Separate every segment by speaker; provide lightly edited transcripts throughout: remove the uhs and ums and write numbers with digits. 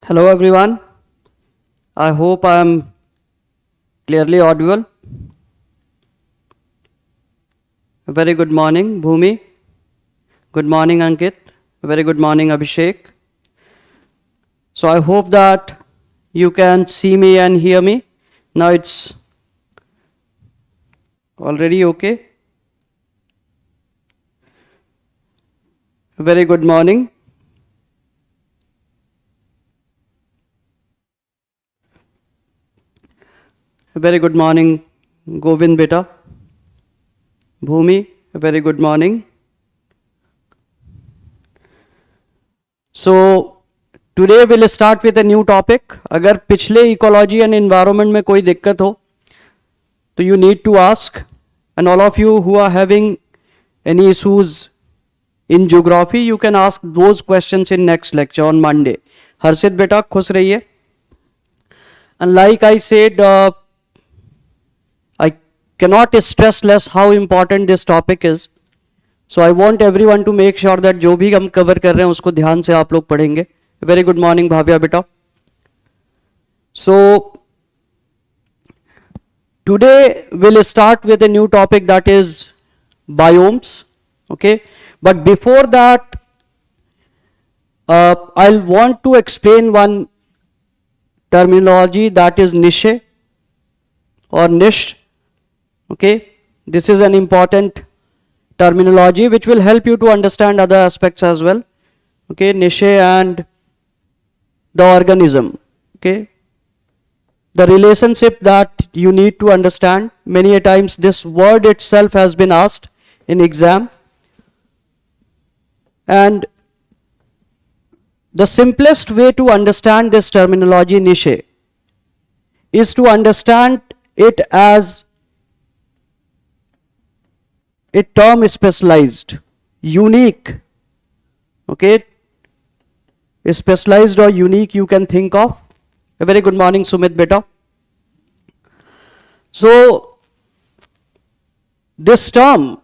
Speaker 1: Hello everyone. I hope I am clearly audible. A very good morning, Bhumi. Good morning, Ankit. A very good morning, Abhishek. So I hope that you can see me and hear me. Now it's already okay. A very good morning. A very good morning, Govind Beta. Bhumi, a very good morning. So today we'll start with a new topic. अगर पिछले ecology and environment में कोई दिक्कत हो तो you need to ask, and all of you who are having any issues in geography you can ask those questions in next lecture on Monday. हर्षित बेटा खुश रहिए. And like I said, I cannot stress less how important this topic is. So I want everyone to make sure that जो भी हम cover कर रहे हैं उसको ध्यान से आप लोग पढ़ेंगे. Very good morning भाव्या बेटा. So today we'll start with a new topic, that is biomes. Okay, but before that I'll want to explain one terminology, that is niche or niche. Okay, this is an important terminology which will help you to understand other aspects as well. Okay, niche and the organism. Okay, the relationship that you need to understand. Many a times this word itself has been asked in exam, and the simplest way to understand this terminology niche is to understand it as a term specialized, unique. Okay, specialized or unique you can think of. A very good morning Sumit beta. So this term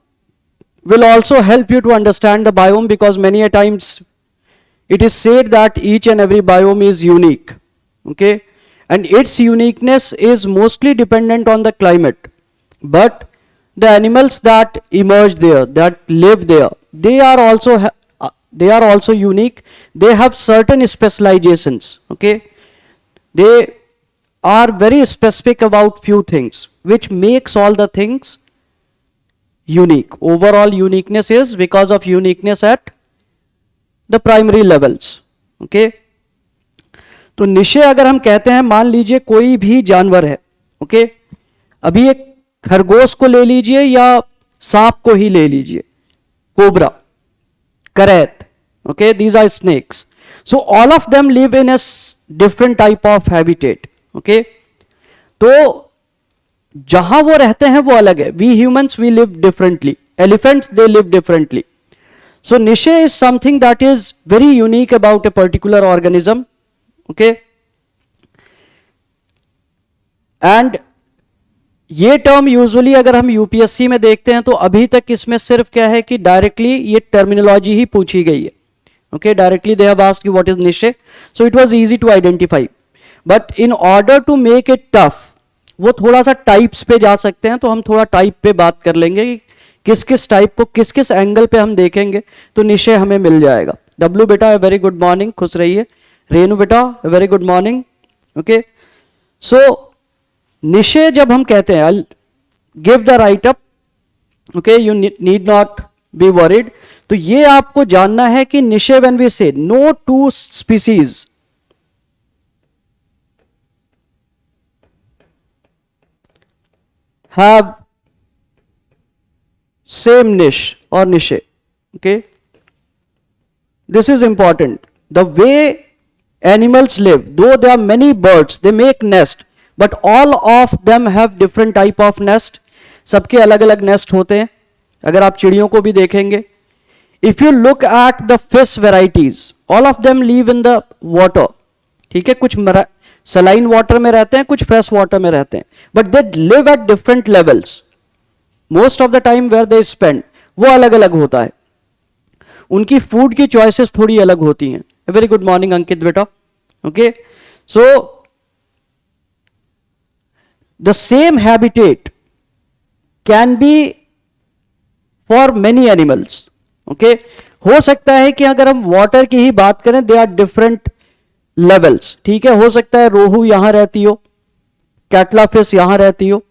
Speaker 1: will also help you to understand the biome, because many a times it is said that each and every biome is unique. Okay, and its uniqueness is mostly dependent on the climate, but the animals that emerge there, that live there, they are also unique. They have certain specializations. Okay, they are very specific about few things, which makes all the things unique. Overall uniqueness is because of uniqueness at the primary levels. Okay, तो निशे अगर हम कहते हैं, मान लीजिए कोई भी जानवर है. ओके, अभी एक खरगोश को ले लीजिए या सांप को ही ले लीजिए, कोबरा, करैत. Okay, these are snakes. So all of them live in a different type of habitat. Okay, तो जहां वो रहते हैं वो अलग है. We humans we live differently. Elephants they live differently. So niche is something that is very unique about a particular organism. Okay, and ये term usually अगर हम यूपीएससी में देखते हैं तो अभी तक इसमें सिर्फ क्या है कि डायरेक्टली ये टर्मिनोलॉजी ही पूछी गई है. Okay, directly they have asked what is niche, so it was easy to identify. But in order to make it tough, वो थोड़ा सा टाइप्स पे जा सकते हैं, तो हम थोड़ा टाइप पे बात कर लेंगे कि किस किस टाइप को किस किस एंगल पे हम देखेंगे तो निशे हमें मिल जाएगा. डब्लू बेटा वेरी गुड मॉर्निंग, खुश रहिए. रेनू बेटा very good morning. Okay, so niche जब हम कहते हैं, I give the right up. Okay, you need not be worried. तो ये आपको जानना है कि niche when we say no two species have same niche or niche. Okay, this is important. The way animals live, though there are many birds, they make nest, but all of them have different type of nest. सबके अलग अलग nest होते हैं. अगर आप चिड़ियों को भी देखेंगे, if you look at the fish varieties, all of them live in the water. ठीक है, कुछ सलाइन वाटर में रहते हैं, कुछ फ्रेश वाटर में रहते हैं, but they live at different levels. Most of the time where they spend वो अलग अलग होता है. उनकी फूड की चॉइसेस थोड़ी अलग होती हैं. वेरी गुड मॉर्निंग अंकित बेटा. Okay, so the same habitat can be for many animals. Okay, हो सकता है कि अगर हम वाटर की ही बात करें, दे आर डिफरेंट लेवल्स. ठीक है, हो सकता है रोहू यहां रहती हो, कैटला फिश यहां रहती हो,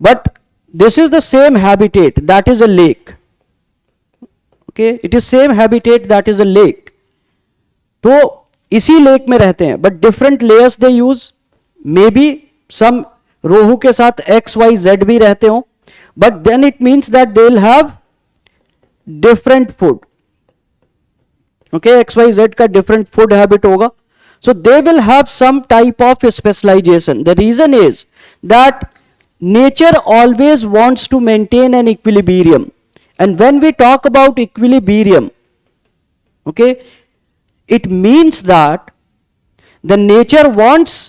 Speaker 1: but this is the same habitat, that is a lake. Okay, it is same habitat, that is a lake. तो इसी लेक में रहते हैं, but different layers they use. Maybe some रोहू के साथ XYZ भी रहते हो, but then it means that they'll have different food. Okay, XYZ का different food habit होगा, so they will have some type of specialization. The reason is that nature always wants to maintain an equilibrium, and when we talk about equilibrium, okay, it means that the nature wants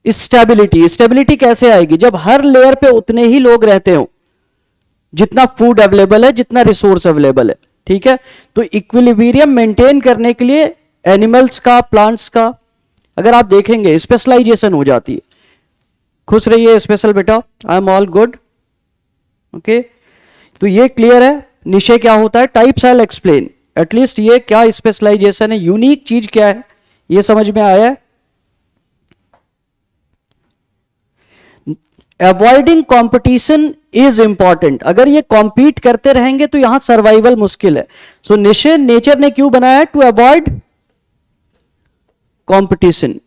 Speaker 1: stability. Stability कैसे आएगी? जब हर layer पे उतने ही लोग रहते हो जितना food available है, जितना रिसोर्स अवेलेबल है. ठीक है, तो इक्विलिब्रियम मेंटेन करने के लिए एनिमल्स का, प्लांट्स का, अगर आप देखेंगे स्पेशलाइजेशन हो जाती है. खुश रहिए स्पेशल बेटा, I am all good. Okay, तो ये क्लियर है. निशे क्या होता है? Types I will explain. At least ये क्या स्पेशलाइजेशन है, यूनिक चीज क्या है, ये समझ में आया है. Avoiding competition is important. अगर ये कॉम्पीट करते रहेंगे तो यहां सर्वाइवल मुश्किल है. सो निशे, नेचर ने क्यों बनाया? To avoid competition.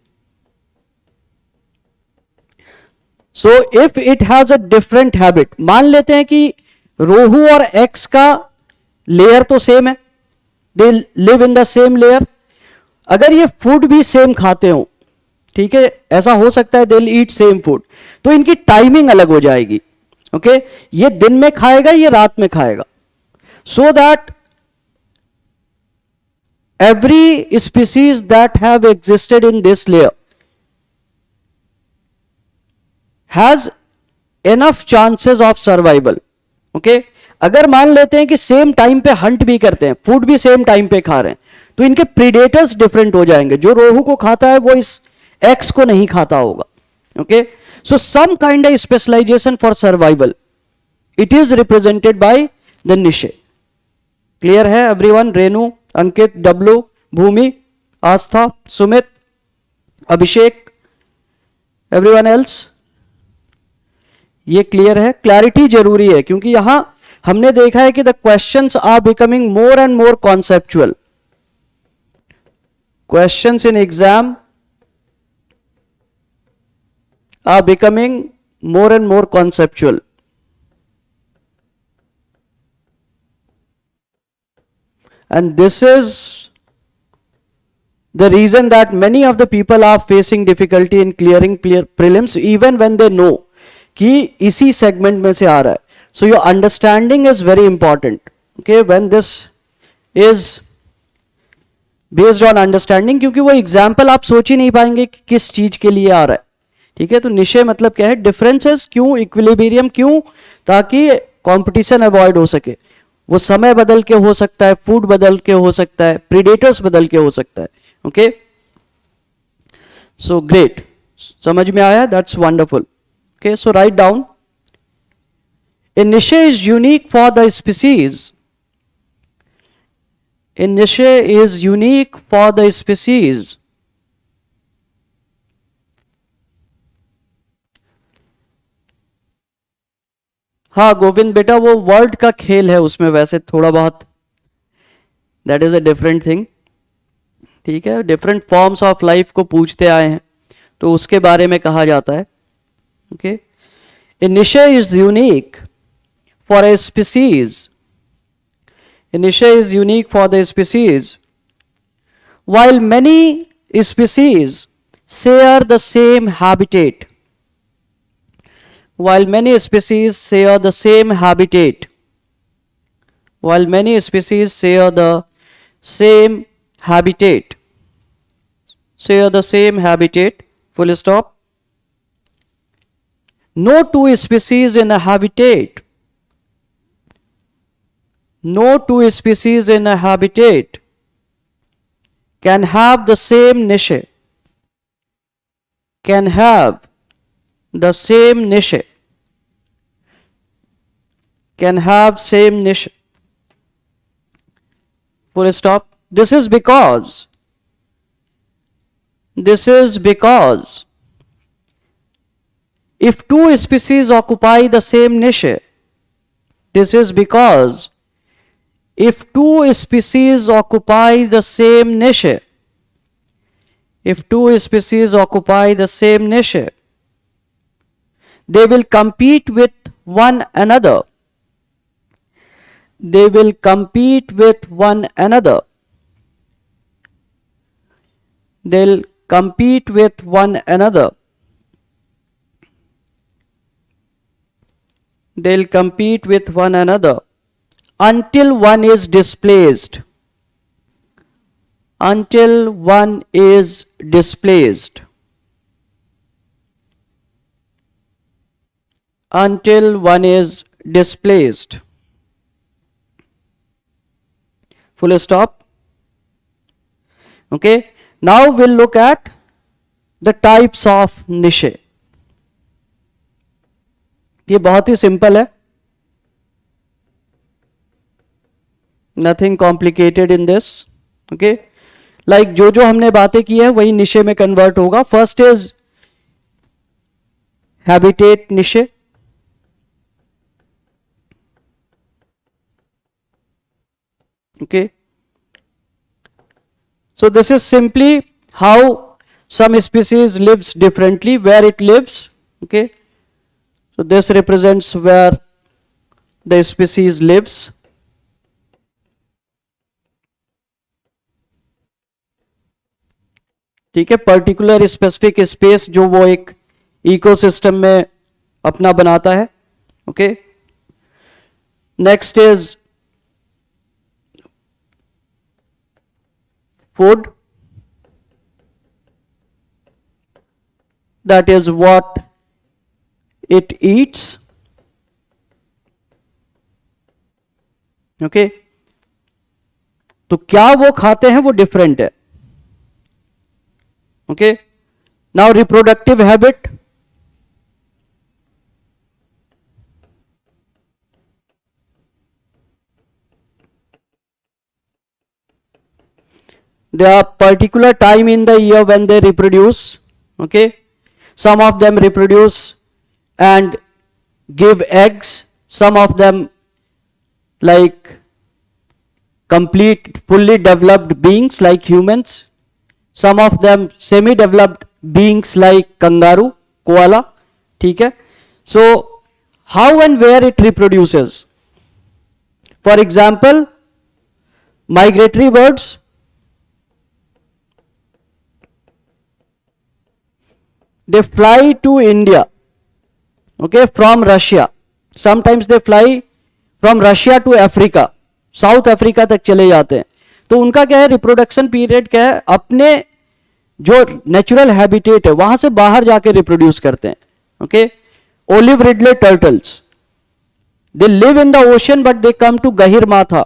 Speaker 1: So if it has a different habit, मान लेते हैं कि रोहू और एक्स का लेयर तो सेम है, दे live in the same layer. अगर ये फूड भी सेम खाते हो, ठीक है, ऐसा हो सकता है, they will eat same food, तो इनकी टाइमिंग अलग हो जाएगी. ओके, ये दिन में खाएगा, ये रात में खाएगा, so that every species that have existed in this layer has enough chances of survival. Okay, अगर मान लेते हैं कि सेम टाइम पे हंट भी करते हैं, फूड भी सेम टाइम पे खा रहे हैं, तो इनके प्रीडेटर्स डिफरेंट हो जाएंगे. जो रोहू को खाता है वो इस एक्स को नहीं खाता होगा. Okay, so some kind of specialisation for survival, it is represented by the niche. Clear है everyone? Renu, Ankit, Dablu, Bhumi, Astha, Sumit, Abhishek, everyone else, ये क्लियर है? क्लैरिटी जरूरी है, क्योंकि यहां हमने देखा है कि the questions are becoming more and more conceptual. Questions in exam are becoming more and more conceptual. And this is the reason that many of the people are facing difficulty in clearing prelims even when they know कि इसी segment में से आ रहा है. So your understanding is very important. Okay, when this is based on understanding, क्योंकि वो example आप सोच ही नहीं पाएंगे कि किस चीज के लिए आ रहा है. ठीक है, तो निशे मतलब क्या है? डिफरेंसेस क्यों, इक्विलिब्रियम क्यों, ताकि कंपटीशन अवॉइड हो सके. वो समय बदल के हो सकता है, फूड बदल के हो सकता है, प्रीडेटर्स बदल के हो सकता है. ओके, सो ग्रेट, समझ में आया? That's wonderful. Okay, so write down. A niche is unique for the species. A niche is unique for the species. हाँ गोविंद बेटा, वो वर्ल्ड का खेल है, उसमें वैसे थोड़ा बहुत that is a different thing. ठीक है, डिफरेंट फॉर्म्स ऑफ लाइफ को पूछते आए हैं, तो उसके बारे में कहा जाता है. Okay, a niche is unique for a species. A niche is unique for the species while many species share the same habitat. While many species share the same habitat, while many species share the same habitat, share the same habitat, full stop. No two species in a habitat, no two species in a habitat can have the same niche, can have the same niche, can have same niche, full stop. This is because if two species occupy the same niche, this is because if two species occupy the same niche, if two species occupy the same niche, they will compete with one another. They will compete with one another. They'll compete with one another. They'll compete with one another until one is displaced. Until one is displaced. Until one is displaced. Full stop. Okay. Now we'll look at the types of niche. ये बहुत ही simple है, nothing complicated in this. Okay, like जो जो हमने बातें की है वही निशे में कन्वर्ट होगा. First is habitat niche. Okay, so this is simply how some species lives differently, where it lives. Okay, so this represents where the species lives. ठीक है, पर्टिकुलर स्पेसिफिक स्पेस जो वो एक इकोसिस्टम में अपना बनाता है. Okay, next is food. That is what it eats. Okay, तो क्या वो खाते हैं वो डिफरेंट है. Okay, now reproductive habit. There are particular time in the year when they reproduce. Okay, some of them reproduce and give eggs. Some of them like complete fully developed beings like humans. Some of them semi-developed beings like kangaroo, koala. ठीक है. So how and where it reproduces? For example, migratory birds. They fly to India, okay, from Russia. Sometimes they fly from Russia to Africa, south Africa तक चले जाते हैं. तो उनका क्या है, रिप्रोडक्शन पीरियड क्या है, अपने जो नेचुरल हैबिटेट है वहां से बाहर जाके रिप्रोड्यूस करते हैं. Okay, olive ridley turtles, they live in the ocean but they come to Gahirmatha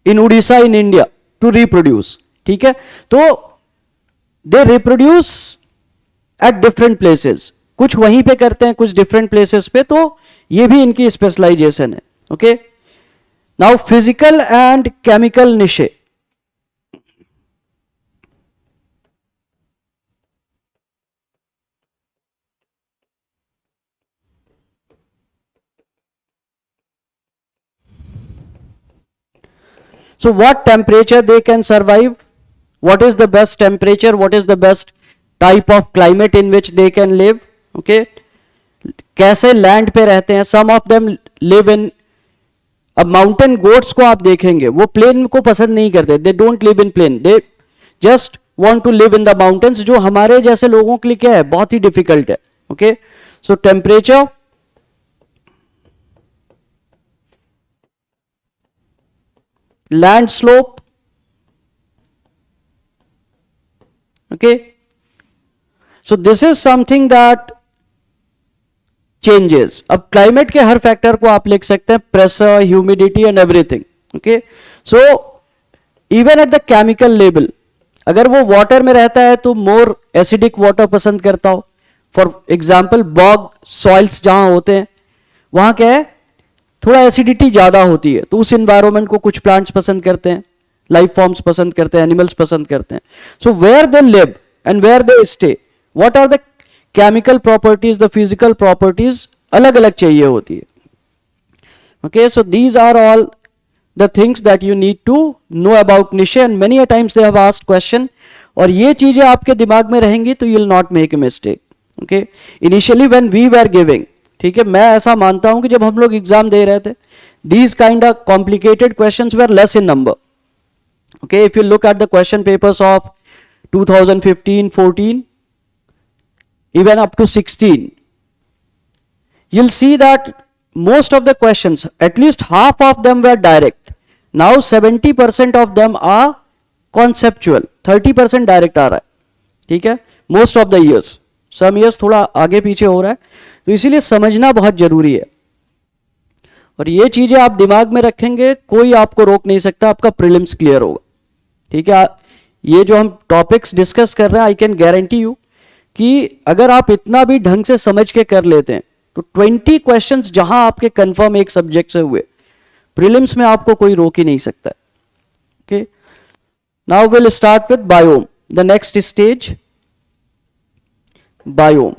Speaker 1: in Orissa in India to reproduce. ठीक है, तो they reproduce at different places. कुछ वहीं पे करते हैं, कुछ डिफरेंट प्लेसेस पे. तो ये भी इनकी स्पेशलाइजेशन है. Okay, now physical and chemical niche. So what temperature they can survive? What is the best temperature? What is the best type of climate in which they can live? Okay, कैसे land पे रहते हैं? Some of them live in. अब mountain goats को आप देखेंगे वो plain को पसंद नहीं करते. They don't live in plain, they just want to live in the mountains, जो हमारे जैसे लोगों के लिए क्या है, बहुत ही डिफिकल्ट है. Okay, so temperature, land slope. Okay, so this is something that changes. अब क्लाइमेट के हर फैक्टर को आप लिख सकते हैं, pressure, humidity and everything. Okay, so even at the chemical level अगर वो वाटर में रहता है तो मोर एसिडिक वाटर पसंद करता हो। फॉर एग्जाम्पल बॉग सॉइल्स जहां होते हैं वहां क्या है, थोड़ा एसिडिटी ज्यादा होती है, तो उस इन्वायरमेंट को कुछ प्लांट्स पसंद करते हैं, लाइफ फॉर्म्स पसंद करते हैं, एनिमल्स पसंद करते हैं। So where they live and where they stay, what are the chemical properties, the physical properties अलग अलग चाहिए होती है। Okay, so these are all the things that you need to know about niche, and many a times they have asked question, और ये चीजें आपके दिमाग में रहेंगी तो you will not make a mistake. Okay, initially when we were giving, ठीक है, मैं ऐसा मानता हूं कि जब हम लोग एग्जाम दे रहे थे, these kind of complicated questions were less in number. Okay, if you look at the question papers of 2015, 14, even up to 16, you'll see that most of the questions, at least half of them were direct. Now 70% of them are conceptual, 30% direct आ रहा है, ठीक है, most of the years. Some years थोड़ा आगे पीछे हो रहा है, तो इसीलिए समझना बहुत जरूरी है। और ये चीजें आप दिमाग में रखेंगे, कोई आपको रोक नहीं सकता, आपका प्रीलिम्स क्लियर होगा, ठीक है। ये जो हम टॉपिक्स डिस्कस कर रहे हैं, आई कैन गारंटी यू कि अगर आप इतना भी ढंग से समझ के कर लेते हैं तो 20 क्वेश्चंस जहां आपके कंफर्म एक सब्जेक्ट से हुए, प्रीलिम्स में आपको कोई रोक ही नहीं सकता। Okay, now will start with biome, the next stage biome.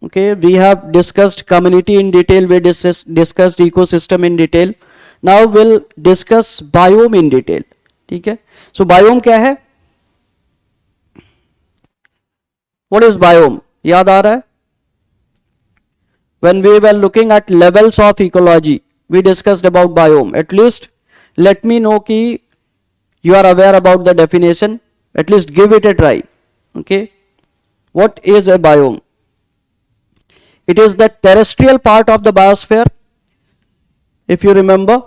Speaker 1: Okay, we have discussed community in detail, we discussed ecosystem in detail, now will discuss biome in detail, ठीक है। सो बायोम क्या है, व्हाट इज बायोम, याद आ रहा है? When we were looking at levels of ecology, we discussed about biome. At least let me know कि you are aware about the definition. At least give it a try. Okay, what is a biome? It is the terrestrial part of the biosphere. If you remember,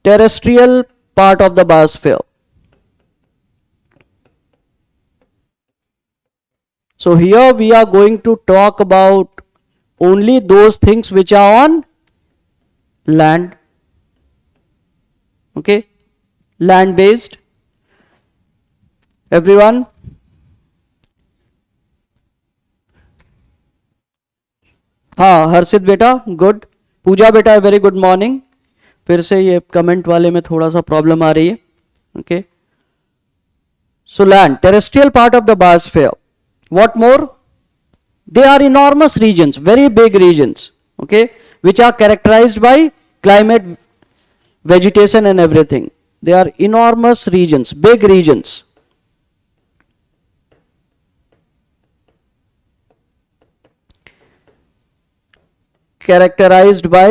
Speaker 1: terrestrial part of the biosphere. So here we are going to talk about only those things which are on land. Okay, land based. Everyone, हाँ हर्षित बेटा good, पूजा बेटा very good morning. फिर से ये comment वाले में थोड़ा सा प्रॉब्लम आ रही है। Okay, so land, terrestrial part of the biosphere. What more? They are enormous regions, very big regions, okay, which are characterized by climate, vegetation and everything. They are enormous regions, big regions. Characterized by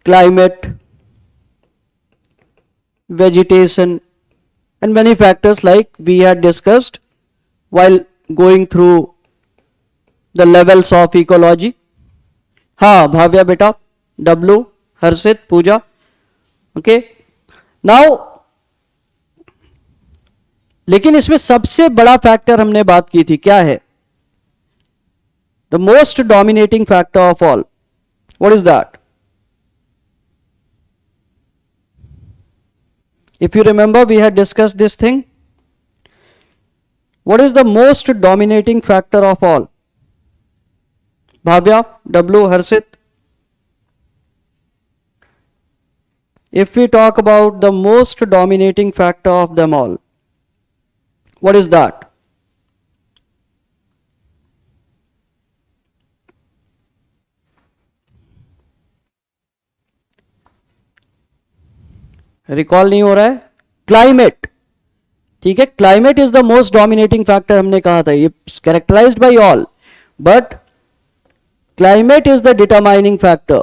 Speaker 1: climate, vegetation and many factors like we had discussed while going through the levels of ecology. हाँ भाव्या बेटा, W, हर्षित, पूजा. Okay, now लेकिन इसमें सबसे बड़ा factor हमने बात की थी, क्या है? The most dominating factor of all, what is that? If you remember, we had discussed this thing. What is the most dominating factor of all? Bhavya, W, Harshit. If we talk about the most dominating factor of them all, what is that? Recall नहीं हो रहा है? Climate, ठीक है, climate is the most dominating factor हमने कहा था, ये characterized by all, but climate is the determining factor.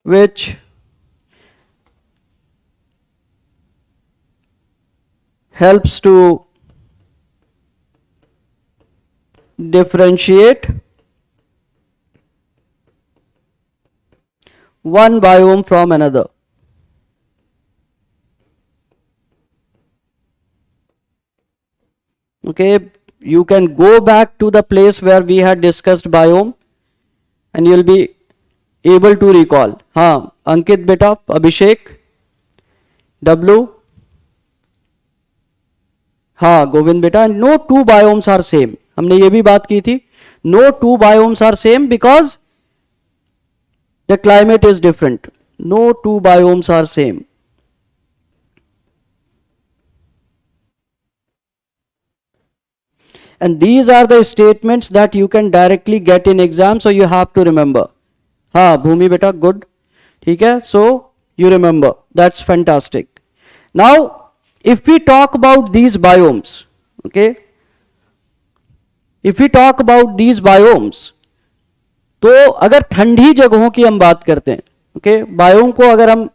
Speaker 1: which helps to differentiate one biome from another. Okay, you can go back to the place where we had discussed biome and you'll be able to recall. हाँ अंकित बेटा, अभिषेक, W, हाँ गोविंद बेटा, no two biomes are same. हमने ये भी बात की थी, no two biomes are same because the climate is different. No two biomes are same. And these are the statements that you can directly get in exam, so you have to remember. हाँ भूमि बेटा, good. ठीक है, so you remember. That's fantastic. Now, if we talk about these biomes, okay, if we talk about these biomes, तो अगर ठंडी जगहों की हम बात करते हैं, okay, बायोम को अगर हम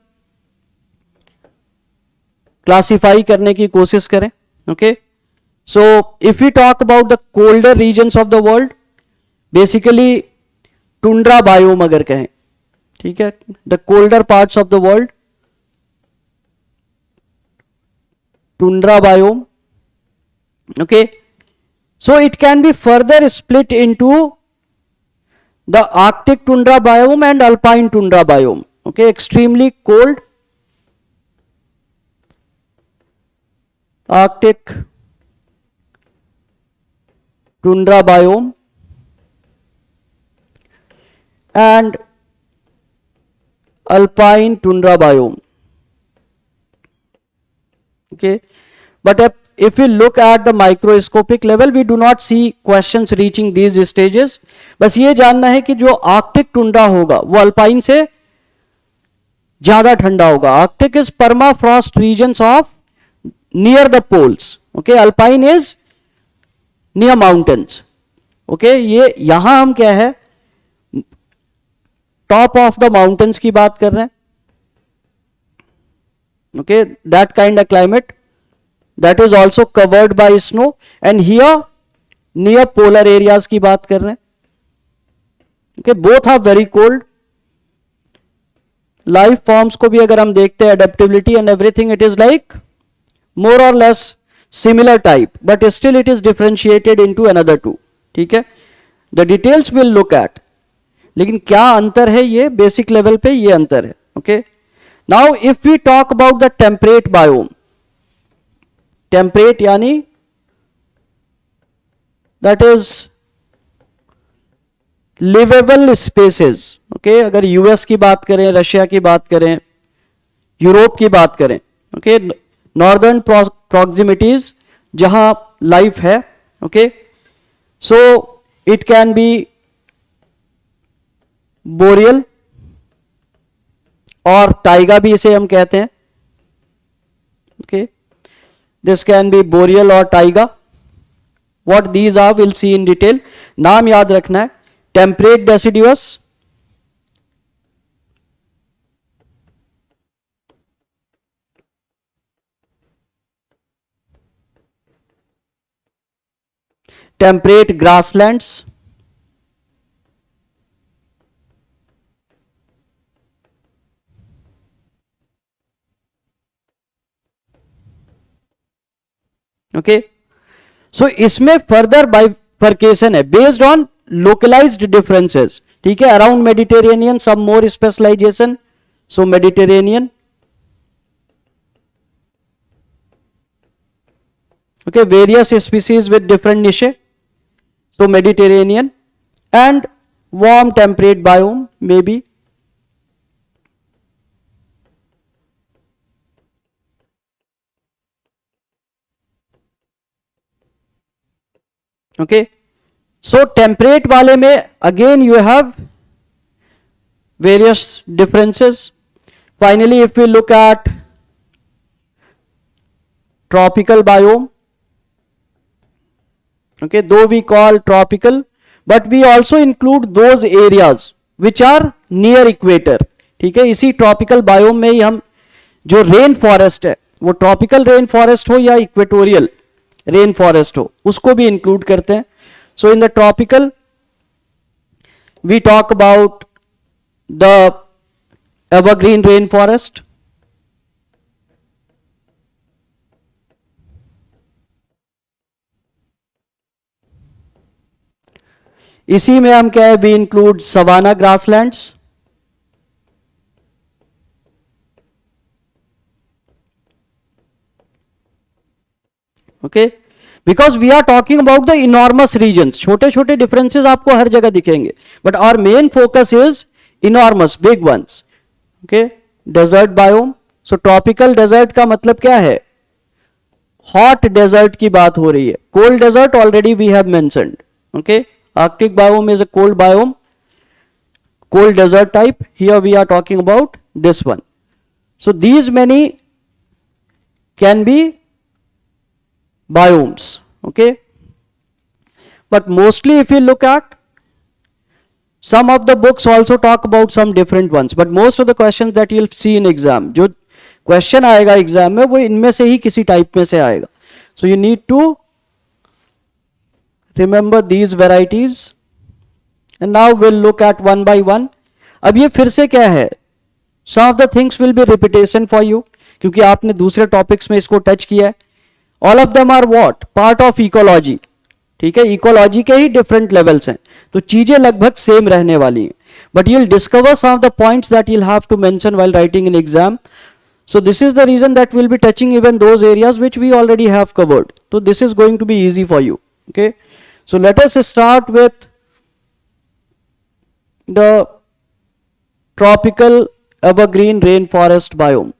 Speaker 1: क्लासिफाई करने की कोशिश करें, okay, so if we talk about the colder regions of the world, basically tundra biome अगर कहें, ठीक है, the colder parts of the world, tundra biome. Okay, so it can be further split into the Arctic tundra biome and alpine tundra biome. Okay, extremely cold Arctic tundra biome and alpine tundra biome. Okay, but if we look at the microscopic level, we do not see questions reaching these stages. बस ये जानना है कि जो Arctic tundra होगा वो alpine से ज्यादा ठंडा होगा. Arctic is permafrost regions of near the poles. Okay, alpine is near mountains. Okay, ये यहां हम क्या है, टॉप ऑफ द माउंटेन्स की बात कर रहे हैं. Okay, that kind of climate that is also covered by snow and here near polar areas की बात कर रहे हैं. Okay, both are very cold. Life forms को भी अगर हम देखते हैं, adaptability and everything, it is like more और less similar type, but still it is differentiated into another two. ठीक है, the details will look at. लेकिन क्या अंतर है, ये बेसिक लेवल पे ये अंतर है. Okay, now if we talk about the temperate biome, temperate यानी that is livable spaces. Okay, अगर यूएस की बात करें, रशिया की बात करें, यूरोप की बात करें, ओके, नॉर्दर्न प्रॉक्सिमिटीज जहां लाइफ है. Okay, so it can be boreal और टाइगा भी इसे हम कहते हैं. Okay, this can be boreal और taiga. What these are will see in detail. नाम याद रखना है, temperate deciduous, temperate grasslands, okay, so इसमें फर्दर बाइफर्केशन है बेस्ड ऑन लोकलाइज्ड डिफरेंसेस. ठीक है, around Mediterranean some more specialisation, so Mediterranean. Okay, various species with different निशे, so Mediterranean. And warm temperate biome may be. Okay, so temperate वाले में again you have various differences. Finally if we look at tropical biome, okay, though we call tropical, but we also include those areas which are near equator. ठीक है, इसी tropical biome में ही हम जो rain forest है, वो tropical rain forest हो या इक्वेटोरियल रेन फॉरेस्ट हो, उसको भी इंक्लूड करते हैं. So in the tropical we talk about the evergreen rainforest, इसी में हम क्या है, we include savanna grasslands, okay, because we are talking about the enormous regions. छोटे छोटे डिफरेंसेस आपको हर जगह दिखेंगे, but our main focus is enormous big ones. Okay, desert biome. So tropical desert का मतलब क्या है, हॉट डेजर्ट की बात हो रही है. Cold desert already we have mentioned. Okay, Arctic biome is a cold biome, cold desert type. Here we are talking about this one. So these many can be biomes, okay, but mostly if you look at some of the books also talk about some different ones, but most of the questions that you'll see in exam, जो question आएगा exam में वो इनमें से ही किसी type में से आएगा. So you need to remember these varieties. And now we'll look at one by one. अब ये फिर से क्या है, some of the things will be repetition for you, क्योंकि आपने दूसरे टॉपिक्स में इसको टच किया है. All of them are what? Part of ecology. ठीक है, इकोलॉजी के ही डिफरेंट लेवल्स हैं, तो चीजें लगभग सेम रहने वाली हैं. But you'll discover some of the points that you'll have to mention while writing in exam. So this is the reason that we'll be touching even those areas which we already have covered. So this is going to be easy for you. Okay, so let us start with the tropical evergreen rainforest biome.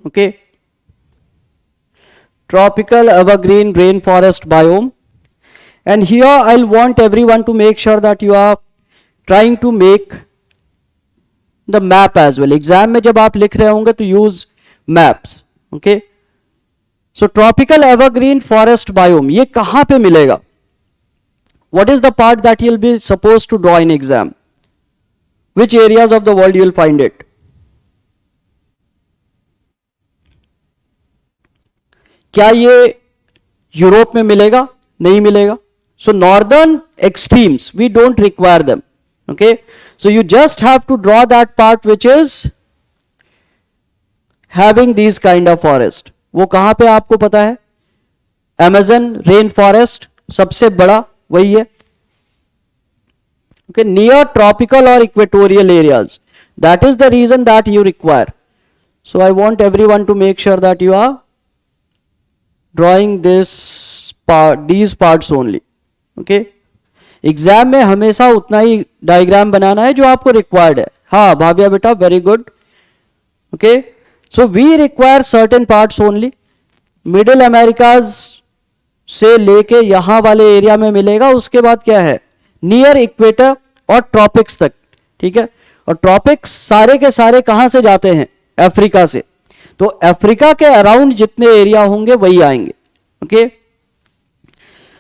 Speaker 1: Okay, tropical evergreen rainforest biome. And here I'll want everyone to make sure that you are trying to make the map as well. Exam में जब आप लिख रहे होंगे तो use maps. Okay, so tropical evergreen forest biome ये कहाँ पे मिलेगा? What is the part that you'll be supposed to draw in exam? Which areas of the world you'll find it? क्या ये यूरोप में मिलेगा? नहीं मिलेगा. So northern extremes we don't require them. Okay, so you just have to draw that part which is having these kind of forest. वो कहां पे आपको पता है, Amazon रेन फॉरेस्ट सबसे बड़ा वही है. Okay, near tropical or equatorial areas. That is the reason that you require. So I want everyone to make sure that you are drawing this part, these parts only. Okay, exam में हमेशा उतना ही diagram बनाना है जो आपको required है. हाँ भाविया बेटा, very good. Okay, so we require certain parts only. Middle Americas से लेके यहां वाले एरिया में मिलेगा. उसके बाद क्या है, नियर इक्वेटर और ट्रॉपिक्स तक. ठीक है, और ट्रॉपिक्स सारे के सारे कहां से जाते हैं, अफ्रीका से. तो अफ्रीका के अराउंड जितने एरिया होंगे वही आएंगे. Okay,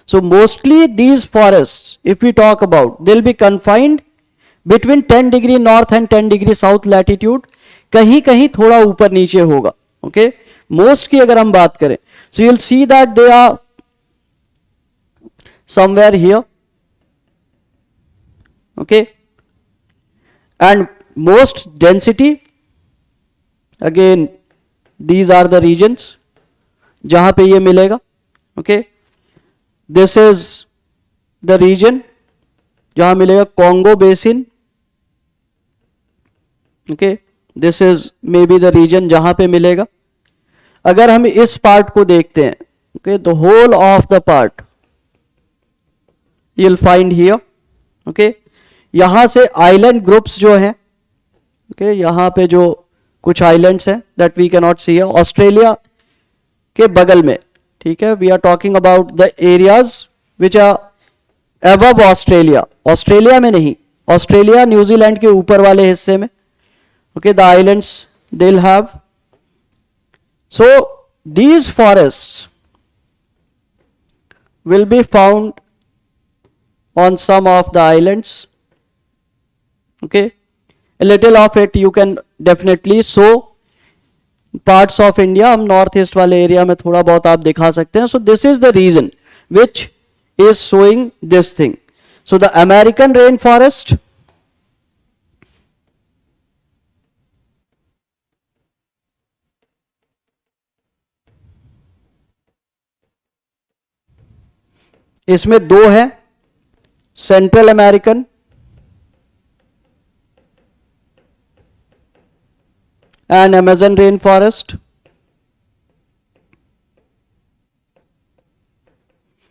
Speaker 1: so mostly these forests, if we talk about, they'll be confined between 10 degree north and 10 degree south latitude. कहीं कहीं थोड़ा ऊपर नीचे होगा. ओके, मोस्ट की अगर हम बात करें, so you'll see that they are somewhere here. Okay, and most density, again these are the regions जहां पे ये मिलेगा. Okay, this is the region जहां मिलेगा, Congo basin. Okay, this is may be the region जहां पे मिलेगा. अगर हम इस पार्ट को देखते हैं, okay, the whole of the part you'll find here. Okay, यहां से आइलैंड ग्रुप्स जो हैं, ओके, यहां पे जो कुछ आइलैंड्स हैं that we can not see है, ऑस्ट्रेलिया के बगल में. ठीक है, we are talking about the areas which are above Australia. Australia में नहीं, ऑस्ट्रेलिया न्यूजीलैंड के ऊपर वाले हिस्से में. Okay, the islands they will have. So these forests will be found on some of the islands. Okay, a little of it you can definitely show parts of India, हम north east वाले area में थोड़ा बहुत आप दिखा सकते हैं. So this is the reason which is showing this thing. So the American rainforest, इसमें दो है, central American and Amazon rainforest.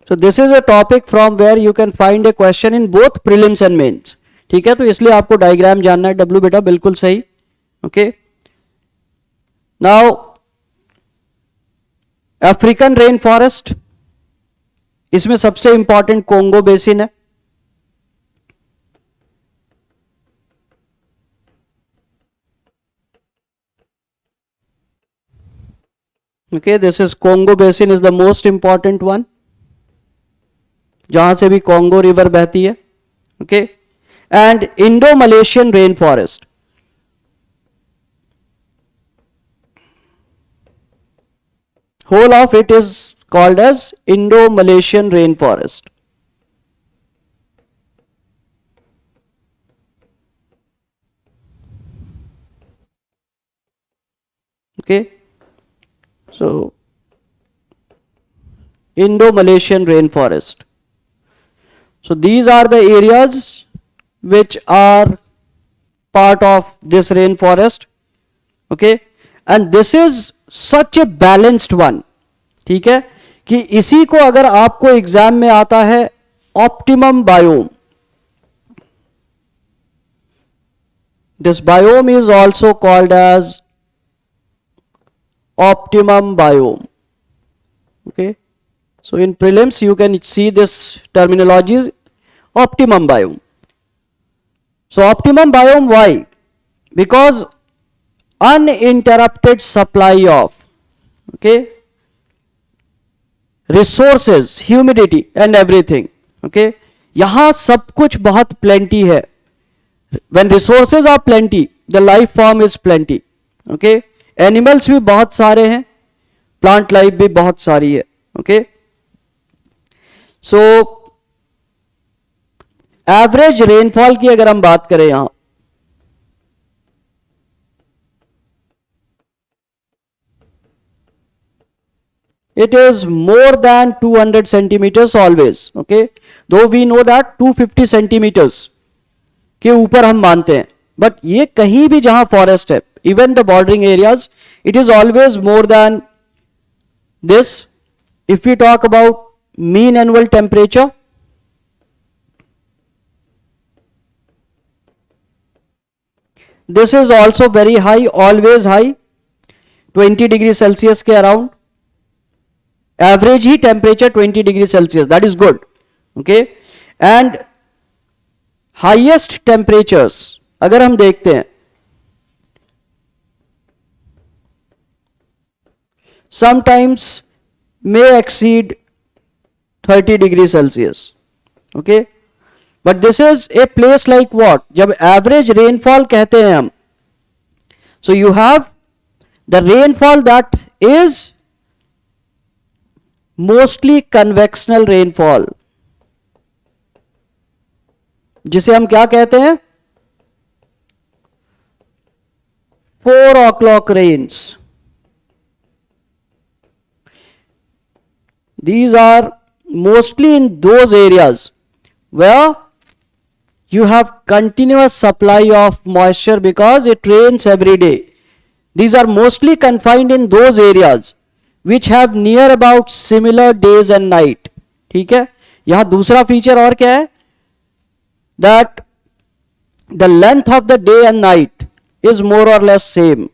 Speaker 1: So this is a topic from where you can find a question in both prelims and mains. ठीक है, तो इसलिए आपको diagram जानना है. डब्लू बेटा बिल्कुल सही. Okay, now African rain forest, इसमें सबसे इंपॉर्टेंट कोंगो बेसिन है. Okay, this is Congo basin is the most important one, जहां से भी कॉन्गो रिवर बहती है. Okay, and Indo Malaysian rain forest, whole of it is called as Indo Malaysian rainforest. Okay, so Indo Malaysian rainforest. So these are the areas which are part of this rainforest. Okay, and this is such a balanced one. ठीक है, कि इसी को अगर आपको exam में आता है optimum biome, this biome is also called as optimum biome. Okay, so in prelims you can see this terminology is optimum biome. So optimum biome, why? Because uninterrupted supply of, okay, resources, humidity and everything. Okay, यहां सब कुछ बहुत plenty है. When resources are plenty, the life form is plenty. Okay, animals भी बहुत सारे हैं, plant life भी बहुत सारी है. ओके, सो एवरेज रेनफॉल की अगर हम बात करें यहां, it is more than 200 centimeters always. Okay, though we know that 250 centimeters के ऊपर हम मानते हैं, बट ये कहीं भी जहां फॉरेस्ट है, even the bordering areas, it is always more than this. If we talk about mean annual temperature, this is also very high, always high, 20 degree Celsius के around. Average he temperature 20 degree Celsius, that is good. Okay, and highest temperatures अगर हम देखते हैं, sometimes may exceed 30 degree Celsius. Okay, but this is a place like what, जब average rainfall कहते हैं हम, so you have the rainfall that is mostly convectional rainfall, जिसे हम क्या कहते हैं, 4 o'clock rains. These are mostly in those areas where you have continuous supply of moisture because it rains every day. These are mostly confined in those areas which have near about similar days and night. ठीक है, यहां दूसरा feature और क्या है, that the length of the day and night is more or less same.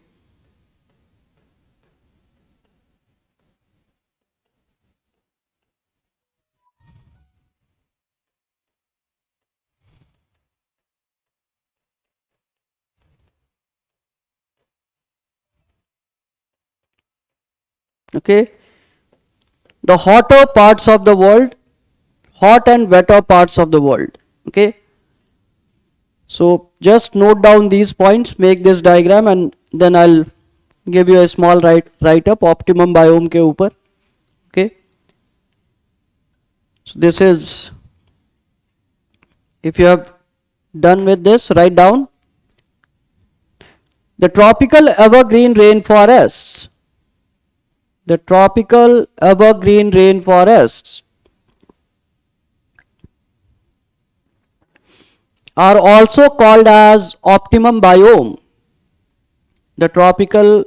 Speaker 1: Okay, the hotter parts of the world, hot and wetter parts of the world. Okay, So just note down these points, make this diagram, and then I'll give you a small write up optimum biome के ऊपर. Okay, so this is, if you have done with this, write down the tropical evergreen rainforests. The tropical evergreen rainforests are also called as optimum biome. The tropical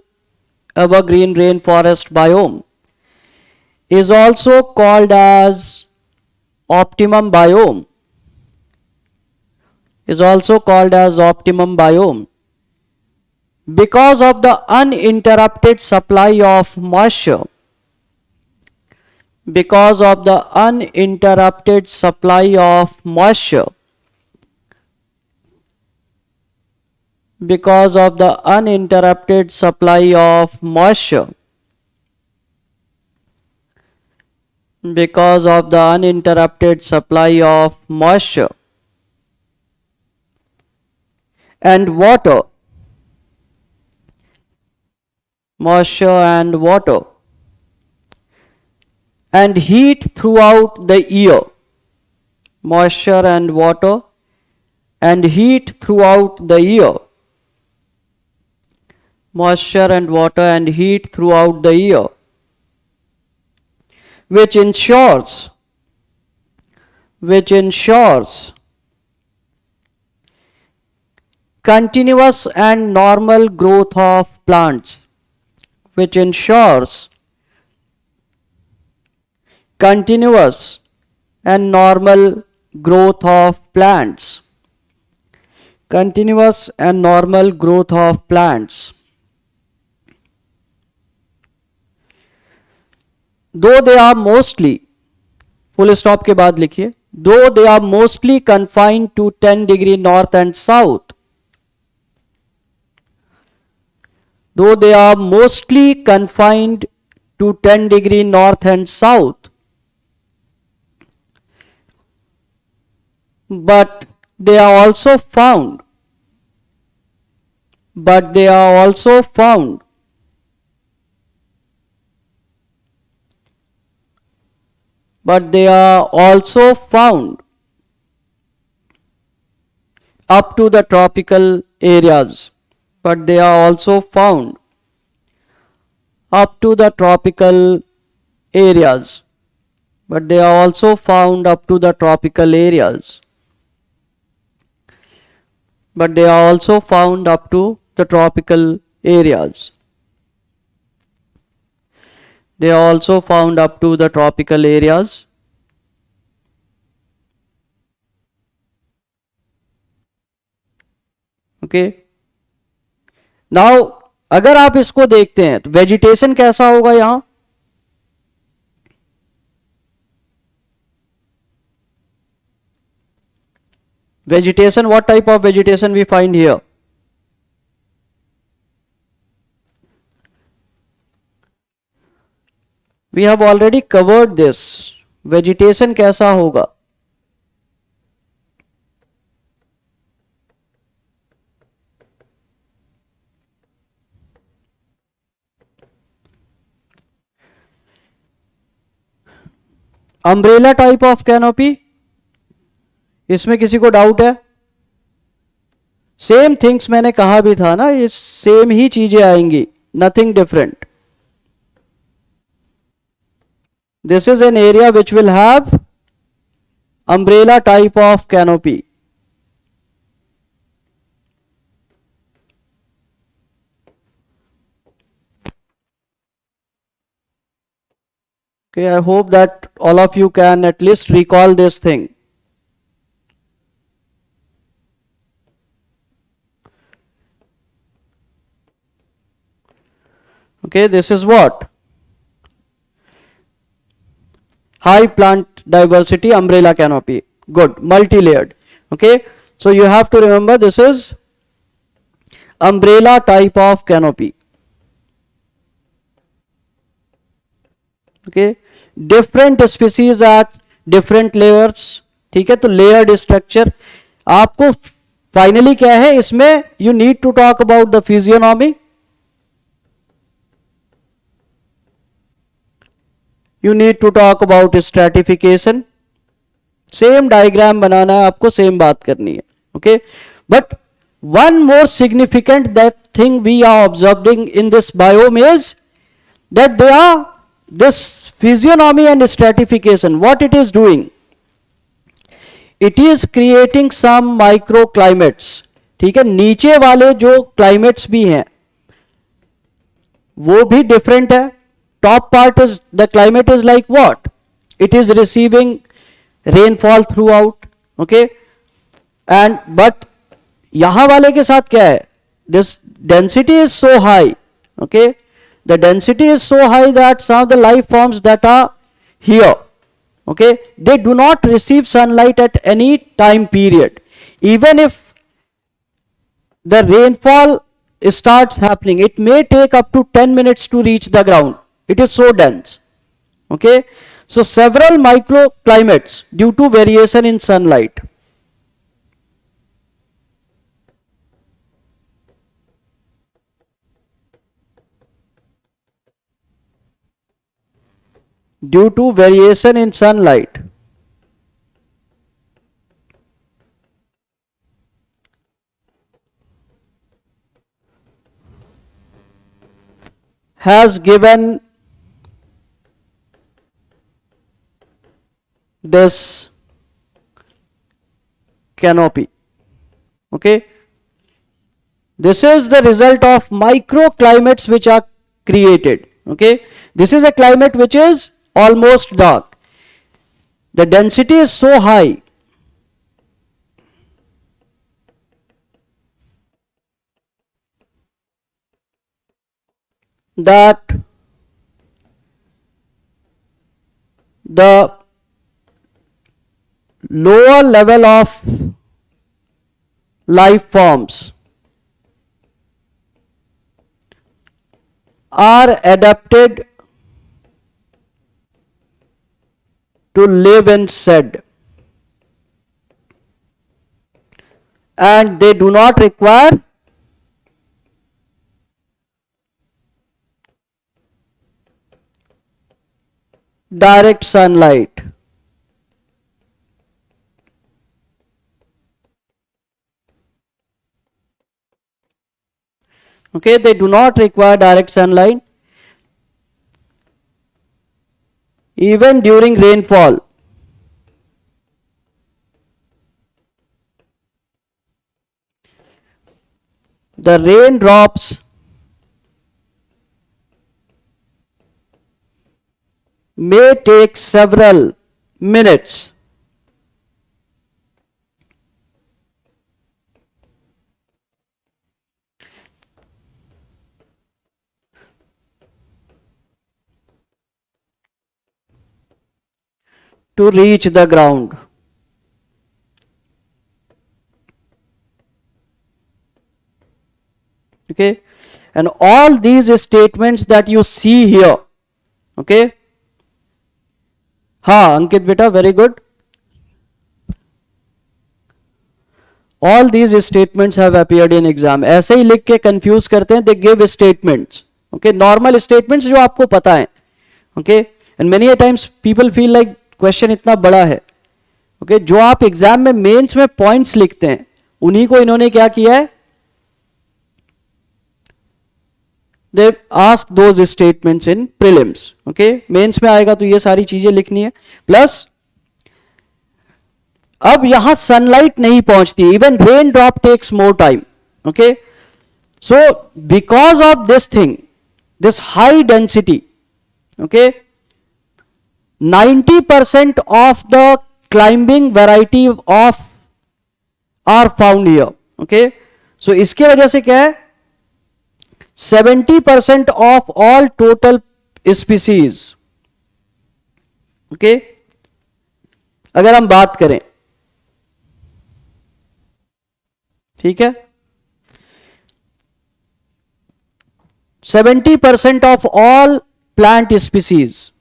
Speaker 1: evergreen rainforest biome is also called as optimum biome. Is also called as optimum biome because of the uninterrupted supply of moisture. Because of the uninterrupted supply of moisture. Because of the uninterrupted supply of moisture. Because of the uninterrupted supply of moisture and water. Moisture and water and heat throughout the year. Moisture and water and heat throughout the year. Moisture and water and heat throughout the year, which ensures continuous and normal growth of plants. Which ensures continuous and normal growth of plants. Continuous and normal growth of plants. Though they are mostly, full stop के बाद लिखिए, though they are mostly confined to 10 degree north and south. Though they are mostly confined to 10 degree north and south, but they are also found up to the tropical areas. But they are also found up to the tropical areas. But they are also found up to the tropical areas. But they are also found up to the tropical areas. They are also found up to the tropical areas. Okay. Now अगर आप इसको देखते हैं तो vegetation कैसा होगा यहां. Vegetation, what type of vegetation we find here. We have already covered this. Vegetation कैसा होगा. Umbrella type of canopy. इसमें किसी को डाउट है. सेम थिंग्स मैंने कहा भी था ना, ये सेम ही चीजें आएंगी, nothing different. This is an area which will have umbrella type of canopy. Okay, I hope that all of you can at least recall this thing. Okay, this is what? High plant diversity umbrella canopy. Good, multi-layered. Okay, so you have to remember this is umbrella type of canopy. Okay, different species at different layers. ठीक है, तो layered structure. आपको finally क्या है इसमें, you need to talk about the physiognomy, you need to talk about stratification. Same diagram बनाना है आपको, सेम बात करनी है. Okay, but one more significant that thing we are observing in this biome is that they are this physiognomy and stratification. What it is doing, it is creating some microclimates. ठीक है, नीचे वाले जो climates भी हैं वो भी different है. Top part is the climate is like what? It is receiving rainfall throughout. Okay, and but यहां वाले के साथ क्या है, this density is so high. Okay, the density is so high that some of the life forms that are here, okay, they do not receive sunlight at any time period. Even if the rainfall starts happening, it may take up to 10 minutes to reach the ground. It is so dense. Okay, so several microclimates due to variation in sunlight. Due to variation in sunlight, has given this canopy. Okay, this is the result of microclimates which are created. Okay, this is a climate which is almost dark, the density is so high that the lower level of life forms are adapted to live in shade, and they do not require direct sunlight. Okay, they do not require direct sunlight even during rainfall. The raindrops may take several minutes to reach the ground. Okay, and all these statements that you see here, okay, हाँ अंकित बेटा, very good. All these statements have appeared in exam. ऐसे ही लिख के confuse करते हैं, they give statements. Okay, normal statements जो आपको पता है. Okay, and many a times people feel like question इतना बड़ा है. Okay, जो आप एग्जाम में मेंस में पॉइंट्स लिखते हैं उन्हीं को इन्होंने क्या किया है, they ask those statements in prelims. Okay, mains में आएगा तो ये सारी चीजें लिखनी है. प्लस अब यहां सनलाइट नहीं पहुंचती, even rain drop takes more time. Okay, so because of this thing, this high density, okay, 90% of the climbing variety of are found here. Okay, so इसके वजह से क्या है, 70% of all total species. Okay, अगर हम बात करें, ठीक है, 70% of all plant species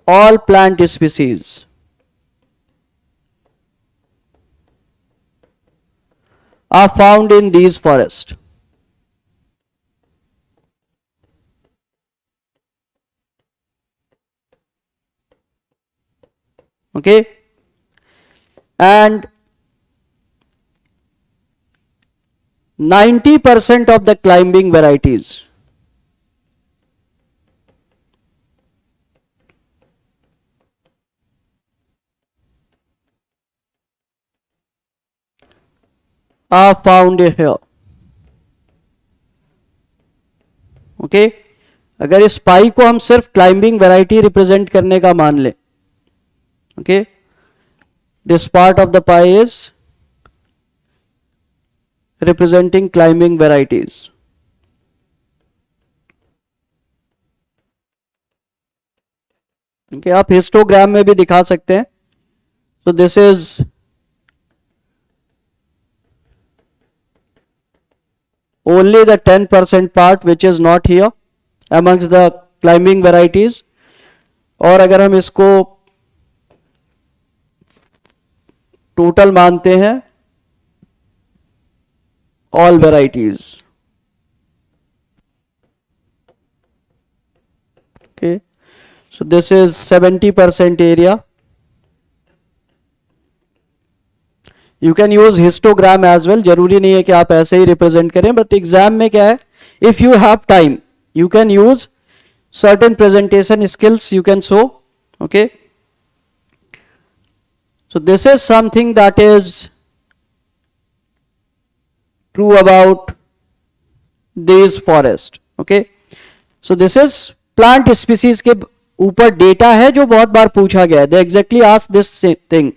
Speaker 1: all plant species are found in these forests. Okay, and 90% of the climbing varieties are found here. Okay अगर इस पाई को हम सिर्फ क्लाइंबिंग वैरायटी रिप्रेजेंट करने का मान लें, okay, this part of the pi is representing climbing varieties. Okay, आप हिस्टोग्राम में भी दिखा सकते हैं. तो this is only the 10% part which is not here amongst the climbing varieties. और अगर हम इसको टोटल मानते हैं all varieties. Okay, so this is 70% area. You can use histogram as well, जरूरी नहीं है कि आप ऐसे ही रिप्रेजेंट करें, बट एग्जाम में क्या है, if you have time you can use certain presentation skills you can show. Okay, so this is something that is true about this forest. Okay, so this is plant species के ऊपर data है जो बहुत बार पूछा गया है. दे exactly ask this thing.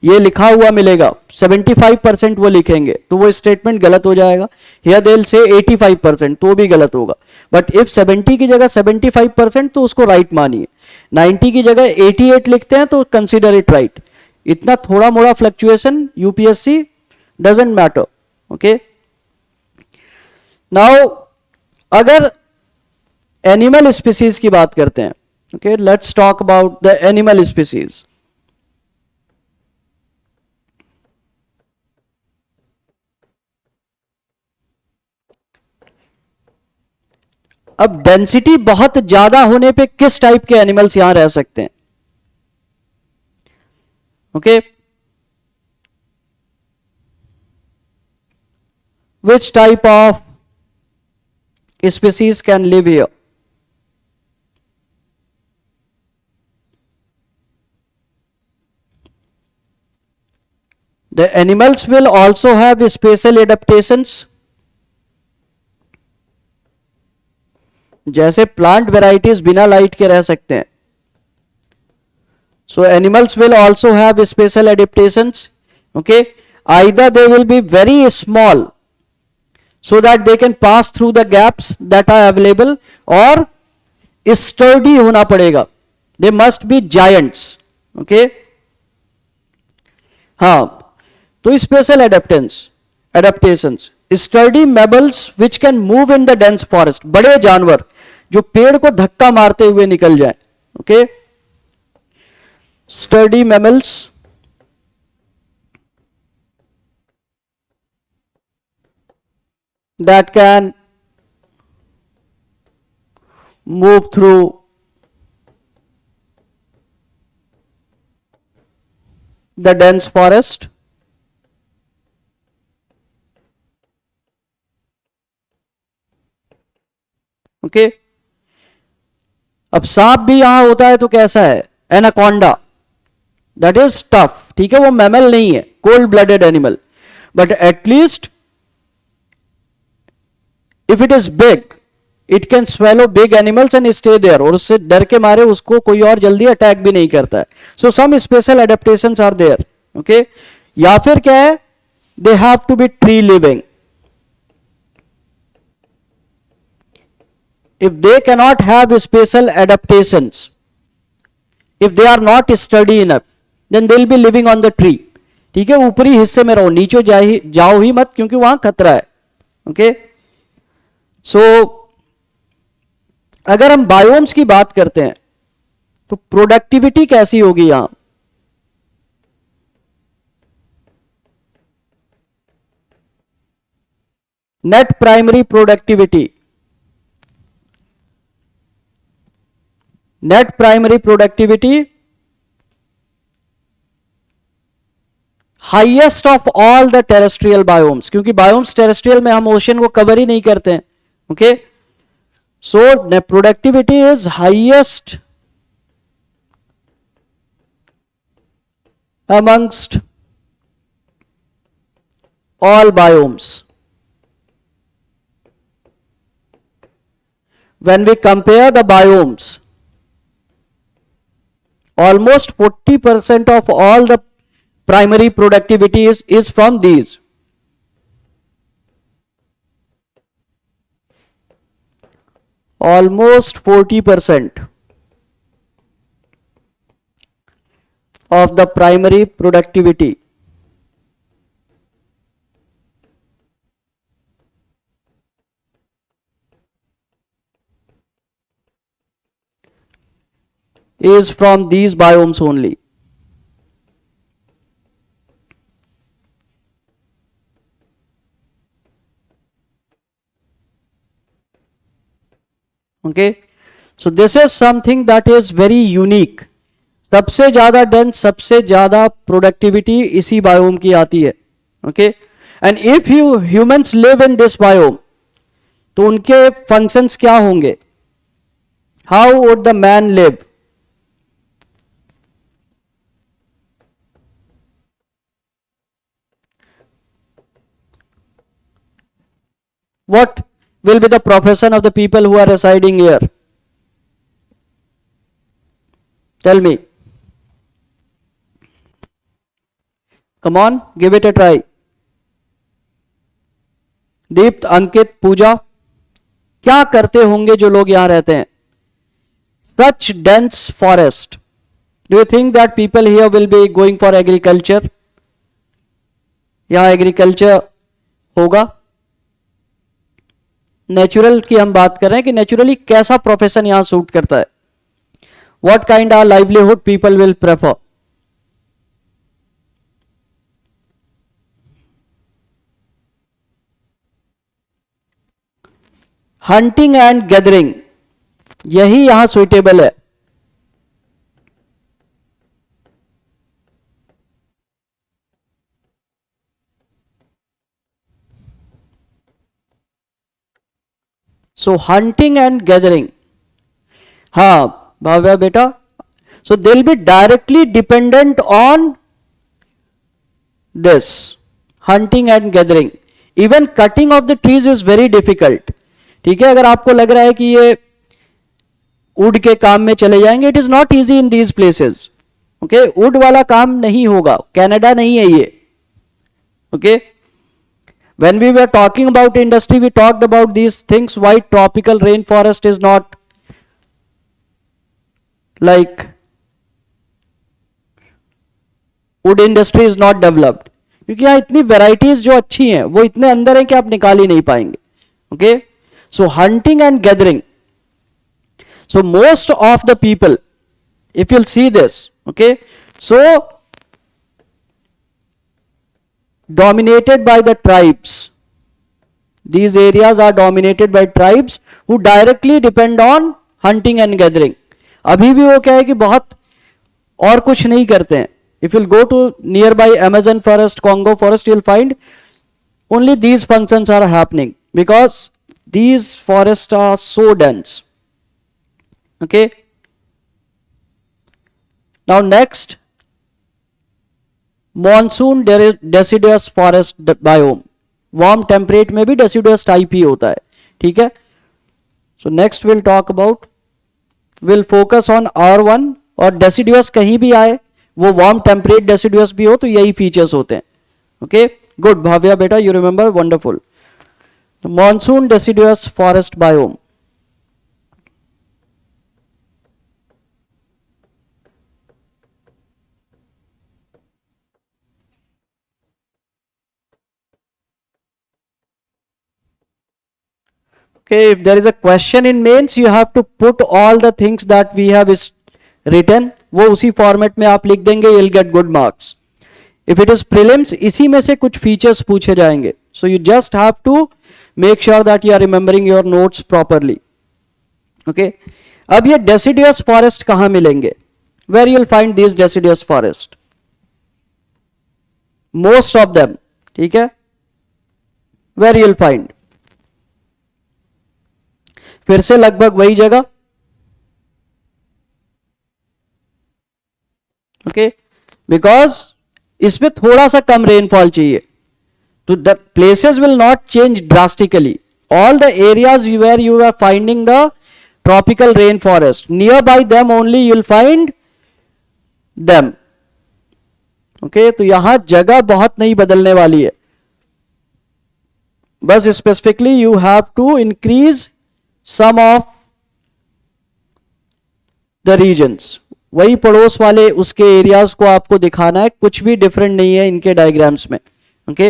Speaker 1: ये लिखा हुआ मिलेगा, 75% वो लिखेंगे तो वो स्टेटमेंट गलत हो जाएगा. हियर दे विल से 85% तो भी गलत होगा. बट इफ 70 की जगह 75% तो उसको राइट मानिए. 90 की जगह 88 लिखते हैं तो कंसीडर इट राइट. इतना थोड़ा मोड़ा fluctuation UPSC doesn't matter. Okay, now अगर एनिमल स्पीसीज की बात करते हैं, okay, let's talk about the animal species. अब डेंसिटी बहुत ज्यादा होने पे किस टाइप के एनिमल्स यहां रह सकते हैं? Okay, which type of species can live here? The animals will also have special adaptations. जैसे प्लांट वेराइटीज बिना लाइट के रह सकते हैं, सो animals will also have special adaptations. Okay, either they will be very small so that they can pass through the gaps that are available, और sturdy होना पड़ेगा. They must be giants. Okay, हाँ, तो special adaptations, sturdy mammals which can move in the dense forest, बड़े जानवर जो पेड़ को धक्का मारते हुए निकल जाए. Okay, sturdy mammals that can move through the dense forest. Okay, अब सांप भी यहां होता है तो कैसा है? Anaconda, that is tough. ठीक है, वो मैमल नहीं है, cold blooded animal, but at least if it is big it can swallow big animals and stay there, और उससे डर के मारे उसको कोई और जल्दी अटैक भी नहीं करता है. so some special adaptations are there. okay, या फिर क्या है, they have to be tree living. if they cannot have special adaptations, if they are not sturdy enough, then they will be living on the tree. ठीक है, ऊपरी हिस्से में रहो, नीचे जाओ ही मत क्योंकि वहां खतरा है. ओके, सो अगर हम बायोम्स की बात करते हैं, तो प्रोडक्टिविटी कैसी होगी यहां? Net primary productivity, net primary productivity highest of all the terrestrial biomes, क्योंकि बायोम्स टेरेस्ट्रियल में हम ओशन को कवर ही नहीं करते हैं. Okay, so productivity is highest amongst all biomes. When we compare the biomes, almost 40% of all the primary productivity is from these. Almost 40% of the primary productivity is from these biomes only. Okay, so this is something that is very unique. सबसे ज्यादा dense, सबसे ज्यादा productivity इसी biome की आती है. Okay, and if you humans live in this biome, तो उनके फंक्शंस क्या होंगे? How would the man live? What will be the profession of the people who are residing here? Tell me. Come on, give it a try. दीप्त, अंकित, पूजा, क्या करते होंगे जो लोग यहां रहते हैं? Such dense forest. Do you think that people here will be going for agriculture? यहां एग्रीकल्चर होगा? नेचुरल की हम बात कर रहे हैं कि नेचुरली कैसा प्रोफेशन यहां सूट करता है. What kind of livelihood people will prefer? Hunting and gathering, यही यहां सुइटेबल है. सो हंटिंग एंड गैदरिंग, हाँ भाव्या बेटा, so they will be directly dependent on this hunting and gathering. Even cutting off the trees is very difficult. ठीक है, अगर आपको लग रहा है कि ये वुड के काम में चले जाएंगे, it is not easy in these places. Okay, would वाला काम नहीं होगा, कनाडा नहीं है ये. Okay, when we were talking about industry, we talked about these things, why tropical rainforest is not like wood industry is not developed, क्योंकि यहाँ इतनी varieties जो अच्छी हैं वो इतने अंदर हैं कि आप निकाल ही नहीं पाएंगे. Okay, so hunting and gathering, so most of the people, if you'll see this, okay, so dominated by the tribes. These areas are dominated by tribes who directly depend on hunting and gathering. अभी भी वो क्या है कि बहुत और कुछ नहीं करते हैं. If you'll go to nearby Amazon forest, Congo forest, you'll find only these functions are happening because these forests are so dense. Okay. Now next, monsoon deciduous forest biome. Warm temperate में भी deciduous type ही होता है. ठीक है, so next will talk about, will focus on R1. और deciduous कहीं भी आए, वो वार्म टेम्परेट डेसिडुअस भी हो, तो यही फीचर्स होते हैं. ओके, गुड भाव्या बेटा, you remember, wonderful. Monsoon deciduous forest biome. Okay, if there is a question in mains, you have to put all the things that we have written, वो उसी format में आप लिख देंगे, you'll get good marks. If it is prelims, इसी में से कुछ फीचर्स पूछे जाएंगे. So you just have to make sure that you are remembering your notes properly. Okay. अब ये deciduous forest कहाँ मिलेंगे? Where you'll find these deciduous forest? Most of them. ठीक है. Where you'll find? फिर से लगभग वही जगह. ओके, बिकॉज इसमें थोड़ा सा कम रेनफॉल चाहिए, तो the places will not change drastically. All the areas where you are finding the tropical rain forest, near by them only you will find them. Okay, तो यहां जगह बहुत नहीं बदलने वाली है, बस specifically you have to increase some of the regions. वही पड़ोस वाले उसके एरियाज को आपको दिखाना है, कुछ भी डिफरेंट नहीं है इनके डायग्राम्स में. ओके,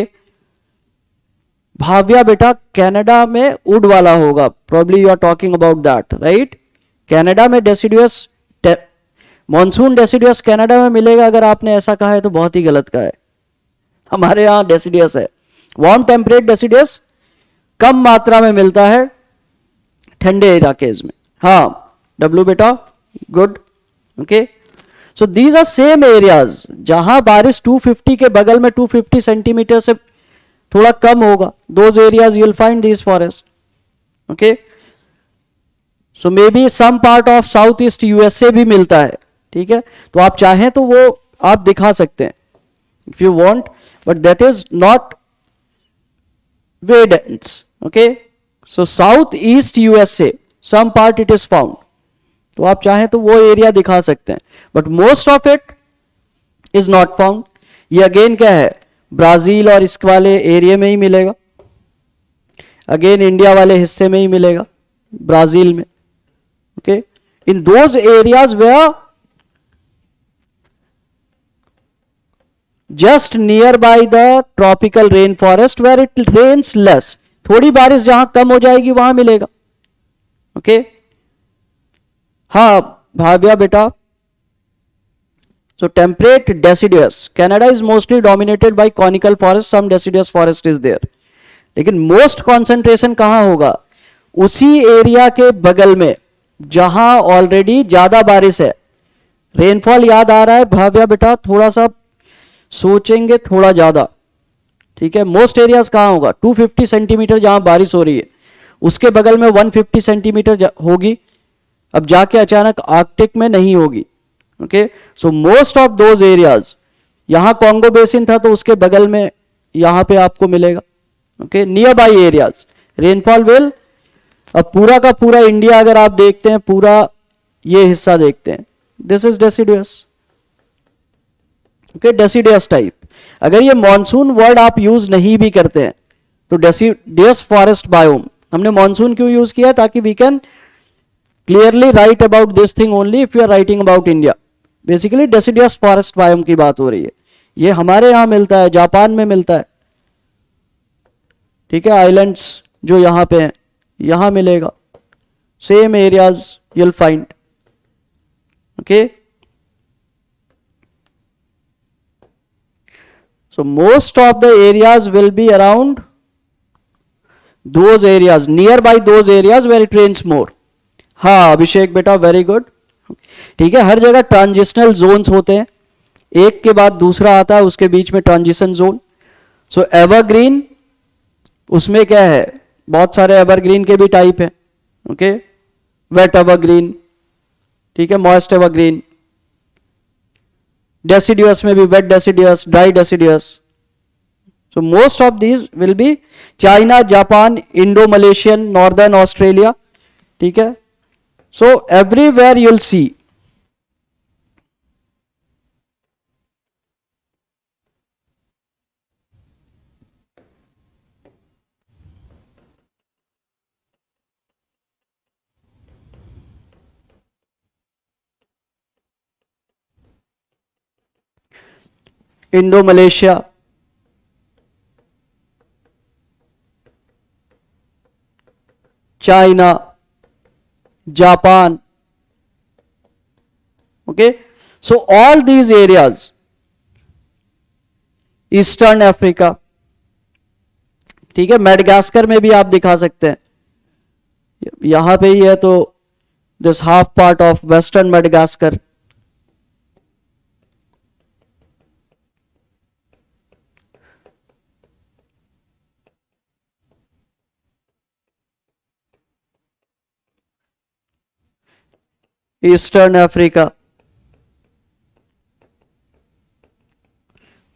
Speaker 1: भाव्या बेटा कनाडा में वुड वाला होगा, probably you are talking about that, right. Canada में डेसिडुअस, मॉनसून डेसिडुअस कनाडा में मिलेगा, अगर आपने ऐसा कहा है तो बहुत ही गलत कहा है. हमारे यहां डेसिडुअस है. वार्म टेम्परेट डेसिडुअस कम मात्रा में मिलता है ठंडे इलाकेज में. हाँ डब्लू बेटा, good. Okay, so these are same areas. जहां बारिश 250 के बगल में 250 सेंटीमीटर से थोड़ा कम होगा, those areas you will find these forest. Okay, so may be some part of south east USA भी मिलता है. ठीक है, तो आप चाहें तो वो आप दिखा सकते हैं if you want, but that is not very dense. Okay, so south east USA some part it is found, तो आप चाहें तो वो एरिया दिखा सकते हैं, but most of it is not found. ये अगेन क्या है, ब्राजील और इसके वाले एरिया में ही मिलेगा, अगेन इंडिया वाले हिस्से में ही मिलेगा, ब्राजील में. Okay, in those areas where just near by the tropical rain forest where it rains less, थोड़ी बारिश जहां कम हो जाएगी वहां मिलेगा. ओके, हाँ भाव्या बेटा, so temperate deciduous Canada is mostly dominated by conical forest, some deciduous forest is there, लेकिन most concentration कहाँ होगा, उसी एरिया के बगल में जहां ऑलरेडी ज्यादा बारिश है. रेनफॉल याद आ रहा है भाव्या बेटा, थोड़ा सा सोचेंगे थोड़ा ज्यादा. ठीक है, मोस्ट एरियाज कहाँ होगा, 250 सेंटीमीटर जहां बारिश हो रही है उसके बगल में 150 सेंटीमीटर होगी, अब जाके अचानक आर्कटिक में नहीं होगी. Okay, so most of those areas, यहां कॉन्गो बेसिन था तो उसके बगल में यहां पे आपको मिलेगा. Okay, near by areas rainfall will. अब पूरा का पूरा इंडिया अगर आप देखते हैं, पूरा ये हिस्सा देखते हैं, this is deciduous. Okay, deciduous type. अगर ये मॉनसून वर्ड आप यूज नहीं भी करते हैं तो डेसिडुअस फॉरेस्ट बायोम, हमने मॉनसून क्यों यूज किया, ताकि we can clearly write about this thing only if you are writing about India. Basically deciduous forest biome की बात हो रही है. ये हमारे यहां मिलता है, जापान में मिलता है. ठीक है, आइलैंड्स जो यहां पे हैं यहां मिलेगा. Same areas you'll find. Okay, so most of the areas will be around those areas, nearby those areas where it rains more. हाँ अभिषेक बेटा, वेरी गुड. ठीक है, हर जगह ट्रांजिशनल जोन्स होते हैं, एक के बाद दूसरा आता है, उसके बीच में ट्रांजिशन जोन. सो एवरग्रीन, उसमें क्या है, बहुत सारे एवरग्रीन के भी टाइप है. ओके, वेट एवरग्रीन, ठीक है, मॉइस्ट एवरग्रीन. डेसिडुअस में भी wet deciduous, dry deciduous. So most of these will be China, Japan, Indo Malaysian, northern Australia. ठीक है, so everywhere you'll see Indo Malaysia, China, Japan, Okay, so all these areas, eastern Africa, ठीक है, Madagascar में भी आप दिखा सकते हैं, यहां पे ही है, तो this half part of western Madagascar, eastern Africa,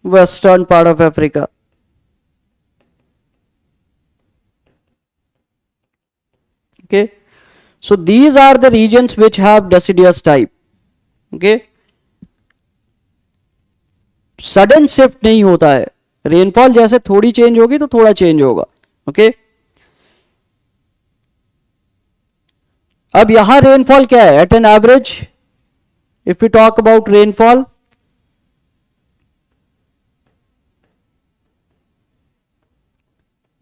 Speaker 1: western part of Africa. Okay, so these are the regions which have deciduous type. Okay, sudden shift नहीं होता है, रेनफॉल जैसे थोड़ी चेंज होगी तो थोड़ा चेंज होगा. ओके, अब यहां रेनफॉल क्या है, at an average if you talk about rainfall,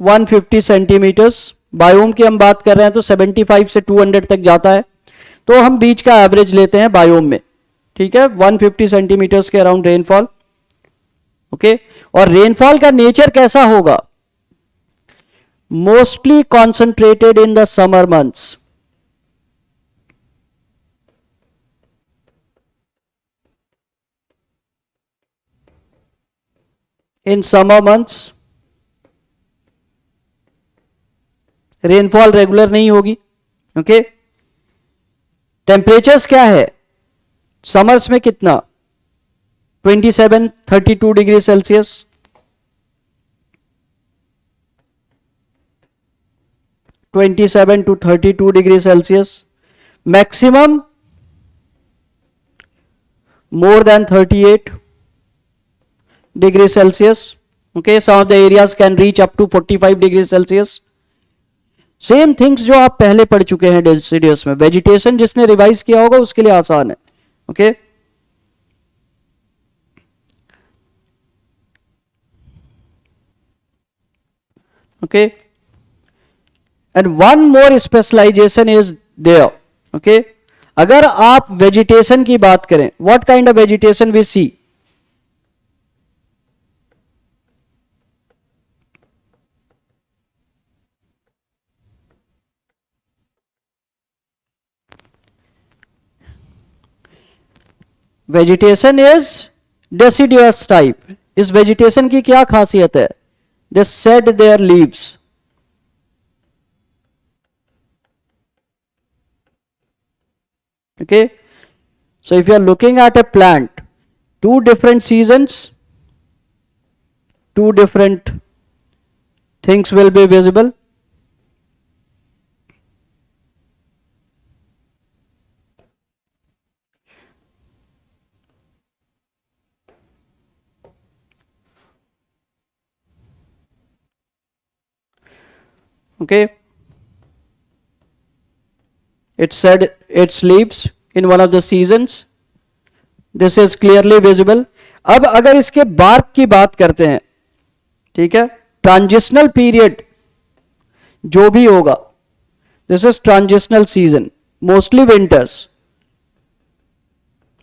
Speaker 1: one 150 centimetres. Biome की हम बात कर रहे हैं तो 75 से 200 तक जाता है, तो हम बीच का एवरेज लेते हैं बायोम में. ठीक है, 150 सेंटीमीटर्स के अराउंड रेनफॉल. ओके, और रेनफॉल का नेचर कैसा होगा, mostly concentrated in the summer months. In summer months rainfall regular नहीं होगी. ओके, टेम्परेचर्स क्या है, समर्स में कितना, 27-32 degree Celsius, 27 to 32 degree Celsius. Maximum more than 38 degree Celsius. Okay, some of the areas can reach up to 45 degree Celsius. Same things जो आप पहले पढ़ चुके हैं डेसिडियस में. वेजिटेशन जिसने रिवाइज किया होगा उसके लिए आसान है. Okay, okay, and one more specialisation is there. Okay, अगर आप वेजिटेशन की बात करें, what kind of vegetation we see, vegetation is deciduous type. इस वेजिटेशन की क्या खासियत है, they shed their leaves. Okay, so if you are looking at a plant, two different seasons, two different things will be visible. Okay, it said its leaves in one of the seasons. This is clearly visible. अब अगर इसके bark की बात करते हैं, ठीक है, transitional period जो भी होगा, this is transitional season, mostly winters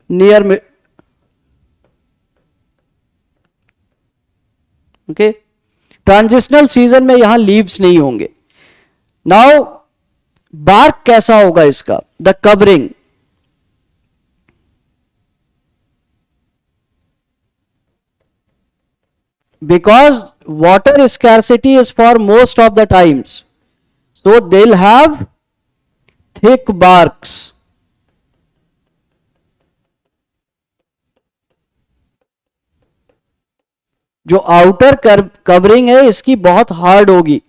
Speaker 1: near. Okay, transitional season में यहां लीव्स नहीं होंगे. नाउ बार्क कैसा होगा इसका, the covering, because water scarcity is for most of the times, so they'll have thick barks. जो आउटर कवरिंग है इसकी बहुत हार्ड होगी.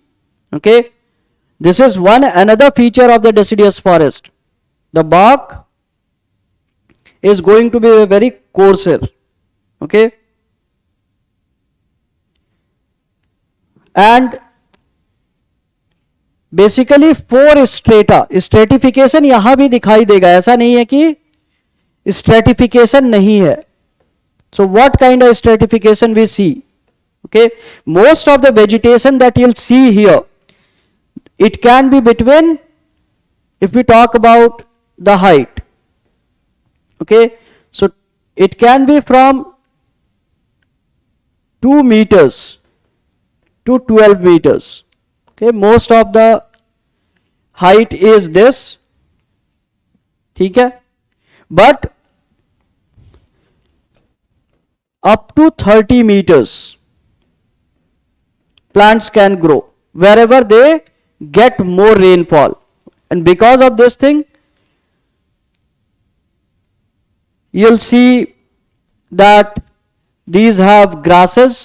Speaker 1: Okay, this is one another feature of the deciduous forest. The bark is going to be very coarser. Okay, and basically 4 strata, stratification यहां भी दिखाई देगा, ऐसा नहीं है कि स्ट्रेटिफिकेशन नहीं है. So what kind of stratification we see. Okay, most of the vegetation that you'll see here, it can be between, if we talk about the height, okay, it can be from 2 meters to 12 meters. Okay, most of the height is this. ठीक है, but up to 30 meters plants can grow wherever they get more rainfall, and because of this thing you'll see that these have grasses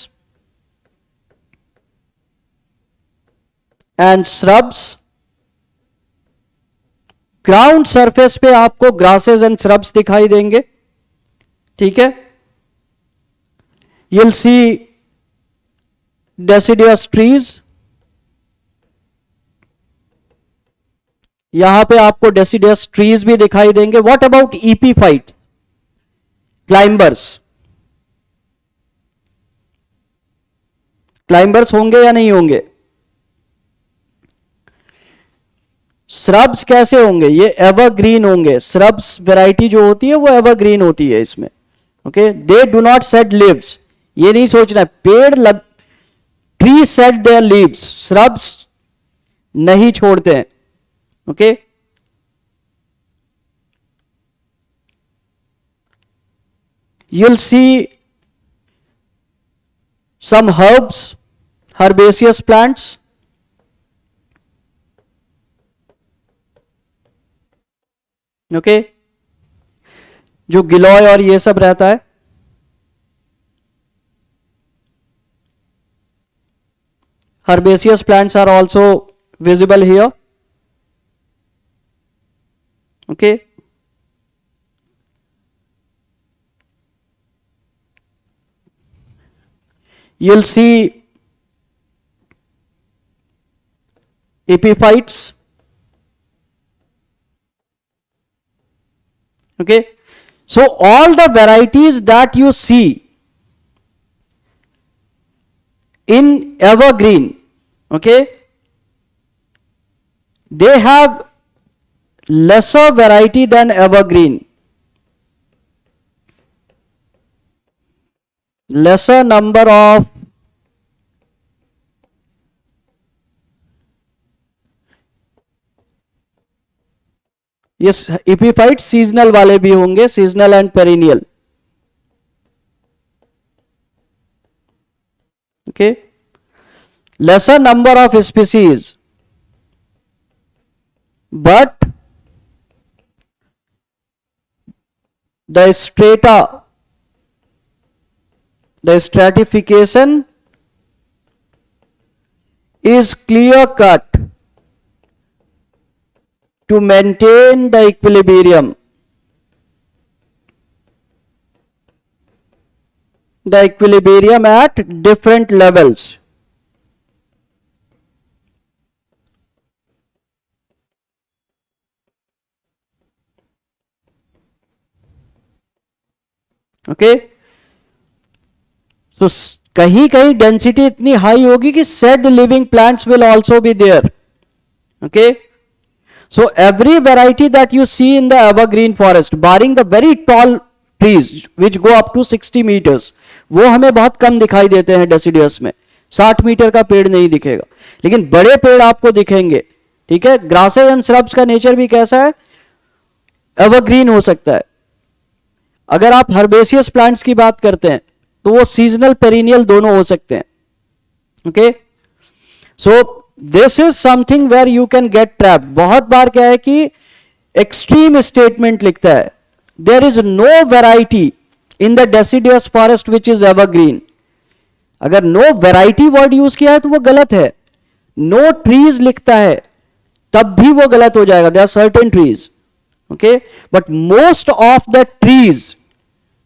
Speaker 1: and shrubs. Ground surface पे आपको grasses and shrubs दिखाई देंगे. ठीक है, you'll see deciduous trees. यहां पे आपको deciduous trees भी दिखाई देंगे. What about epiphytes, climbers? Climbers होंगे या नहीं होंगे? श्रब्स कैसे होंगे? ये एवरग्रीन होंगे. श्रब्स वैरायटी जो होती है वो एवरग्रीन होती है इसमें. Okay, they do not shed leaves. ये नहीं सोचना है पेड़ tree shed their leaves, shrubs नहीं छोड़ते हैं. Okay, you'll see some herbs, herbaceous plants. ओके, जो गिलॉय और ये सब रहता है. Herbaceous plants are also visible here. Okay, you'll see epiphytes. Okay, so all the varieties that you see in evergreen, okay, they have lesser variety than evergreen, lesser number of yes epiphytes. Seasonal वाले भी होंगे, seasonal and perennial. Okay, lesser number of species, but the strata, the stratification is clear cut to maintain the equilibrium. The equilibrium at different levels. Okay, so कहीं कहीं density इतनी high होगी कि shade living plants will also be there. Okay, so every variety that you see in the evergreen forest, barring the very tall trees which go up to 60 meters, वो हमें बहुत कम दिखाई देते हैं डेसिडियस में. 60 मीटर का पेड़ नहीं दिखेगा, लेकिन बड़े पेड़ आपको दिखेंगे. ठीक है, ग्रासेस एंड श्रब्स का नेचर भी कैसा है? एवरग्रीन हो सकता है. अगर आप हर्बेसियस प्लांट्स की बात करते हैं तो वो सीजनल पेरिनियल दोनों हो सकते हैं. Okay, so this is something where you can get trapped. बहुत बार क्या है कि एक्सट्रीम स्टेटमेंट लिखता है, there is no variety in the deciduous forest which is evergreen. अगर नो वेराइटी वर्ड यूज किया है तो वो गलत है. नो ट्रीज लिखता है तब भी वो गलत हो जाएगा. There are certain trees. Okay, but most of the trees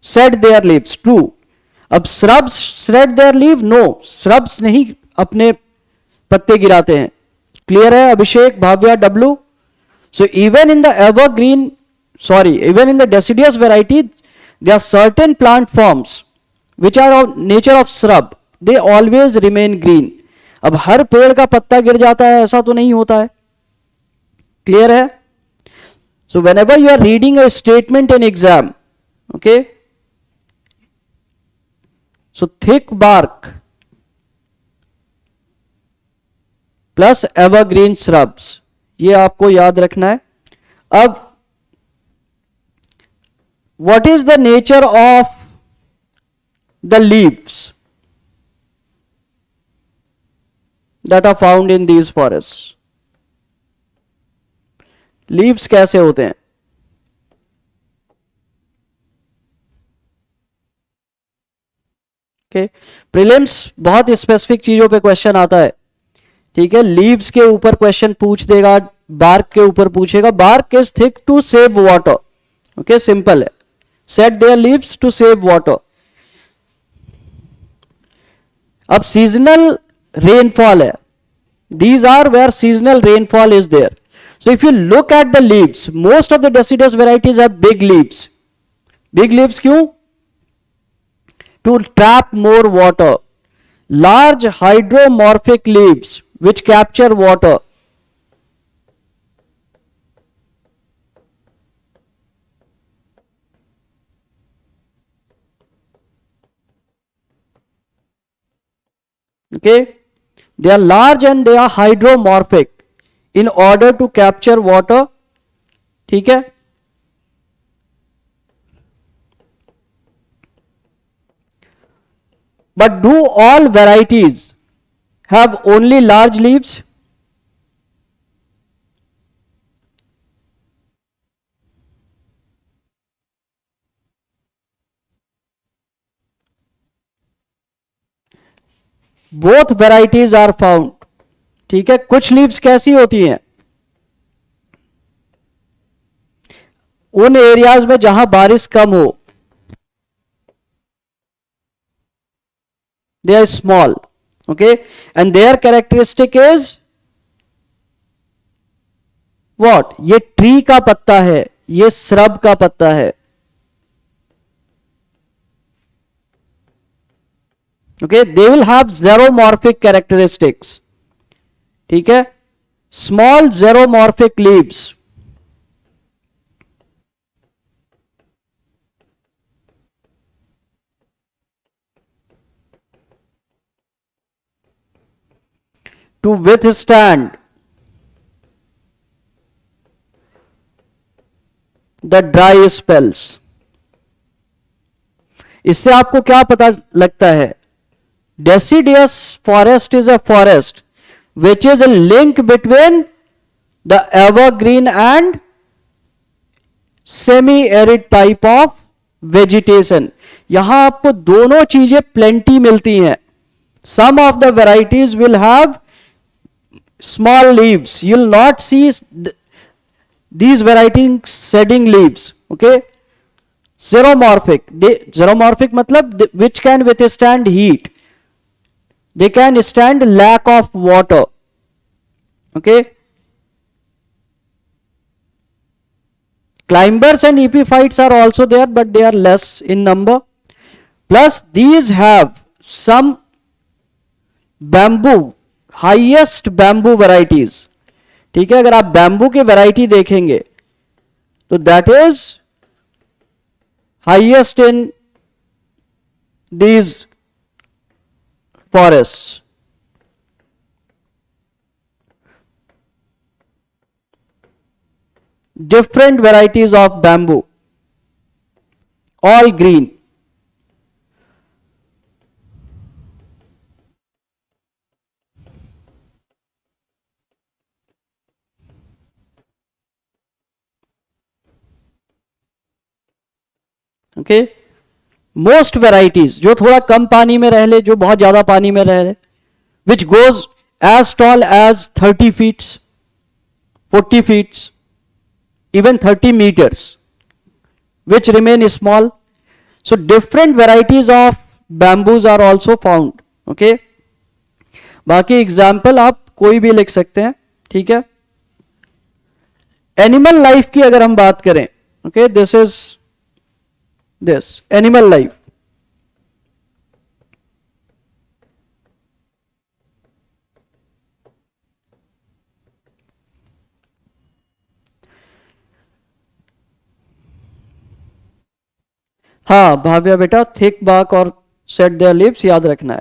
Speaker 1: shed their leaves. True. अब shrubs shed their leave? No, shrubs नहीं अपने पत्ते गिराते हैं. क्लियर है Abhishek, Bhavya, Dablu? So even in the evergreen, sorry, even in the deciduous variety, there are certain plant forms which are of nature of shrub, they always remain green. अब हर पेड़ का पत्ता गिर जाता है ऐसा तो नहीं होता है. क्लियर है? So whenever you are reading a statement in exam, okay, so thick bark plus evergreen shrubs, ये आपको याद रखना है. अब what is the nature of the leaves that are found in these forests? Leaves कैसे होते हैं? प्रीलिम्स बहुत स्पेसिफिक चीजों पे क्वेश्चन आता है. ठीक है, लीव्स के ऊपर क्वेश्चन पूछ देगा, बार्क के ऊपर पूछेगा. Bark is thick to save water. Okay, simple है. Set their leaves to save water. अब सीजनल रेनफॉल है. These are where seasonal rainfall is there. So if you look at the leaves, most of the deciduous varieties have big leaves. Big leaves क्यों? To trap more water. Large hydromorphic leaves which capture water. Okay. They are large and they are hydromorphic in order to capture water. ठीक है. But do all varieties have only large leaves? Both varieties are found. ठीक है, कुछ leaves कैसी होती हैं? उन areas में जहां बारिश कम हो, they are small. Okay, and their characteristic is what? ये ट्री का पत्ता है, ये श्रब का पत्ता है. Okay, they will have xeromorphic characteristics. ठीक है, small xeromorphic leaves. To withstand the dry spells. इससे आपको क्या पता लगता है? Deciduous forest is a forest which is a link between the evergreen and semi-arid type of vegetation. यहां आपको दोनों चीजें plenty मिलती हैं. Some of the varieties will have small leaves. You will not see these varieties shedding leaves. Okay, xeromorphic. Xeromorphic मतलब which can withstand heat. They can stand lack of water. Okay, climbers and epiphytes are also there, but they are less in number. Plus these have some bamboo, highest bamboo varieties. ठीक है, अगर आप bamboo की variety देखेंगे तो that is highest in these forests. Different varieties of bamboo, all green. Okay, most varieties जो थोड़ा कम पानी में रह ले, जो बहुत ज्यादा पानी में रह ले, which goes as tall as 30 feet, 40 feet, even 30 meters, which remain small. So different varieties of bamboos are also found. Okay, बाकी एग्जाम्पल आप कोई भी लिख सकते हैं. ठीक है, एनिमल लाइफ की अगर हम बात करें, okay, this is this animal life. हाँ भाव्या बेटा, थिक बार्क और सेट देयर लिव्स, याद रखना है।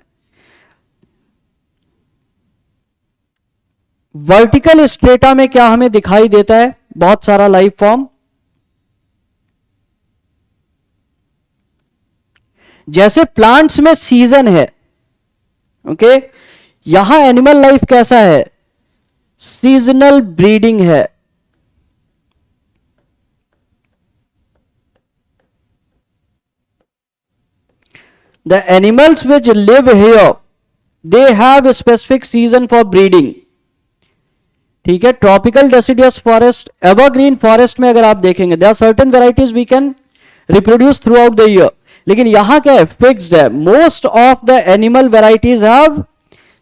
Speaker 1: वर्टिकल स्ट्रेटा में क्या हमें दिखाई देता है? बहुत सारा लाइफ फॉर्म। जैसे प्लांट्स में सीजन है, ओके, यहां एनिमल लाइफ कैसा है? सीजनल ब्रीडिंग है। The animals which live here, they have a specific season for breeding. ठीक है, tropical deciduous forest, evergreen forest में अगर आप देखेंगे, there are certain varieties we can reproduce throughout the year. लेकिन यहां क्या है? फिक्स्ड है। Most of the animal varieties have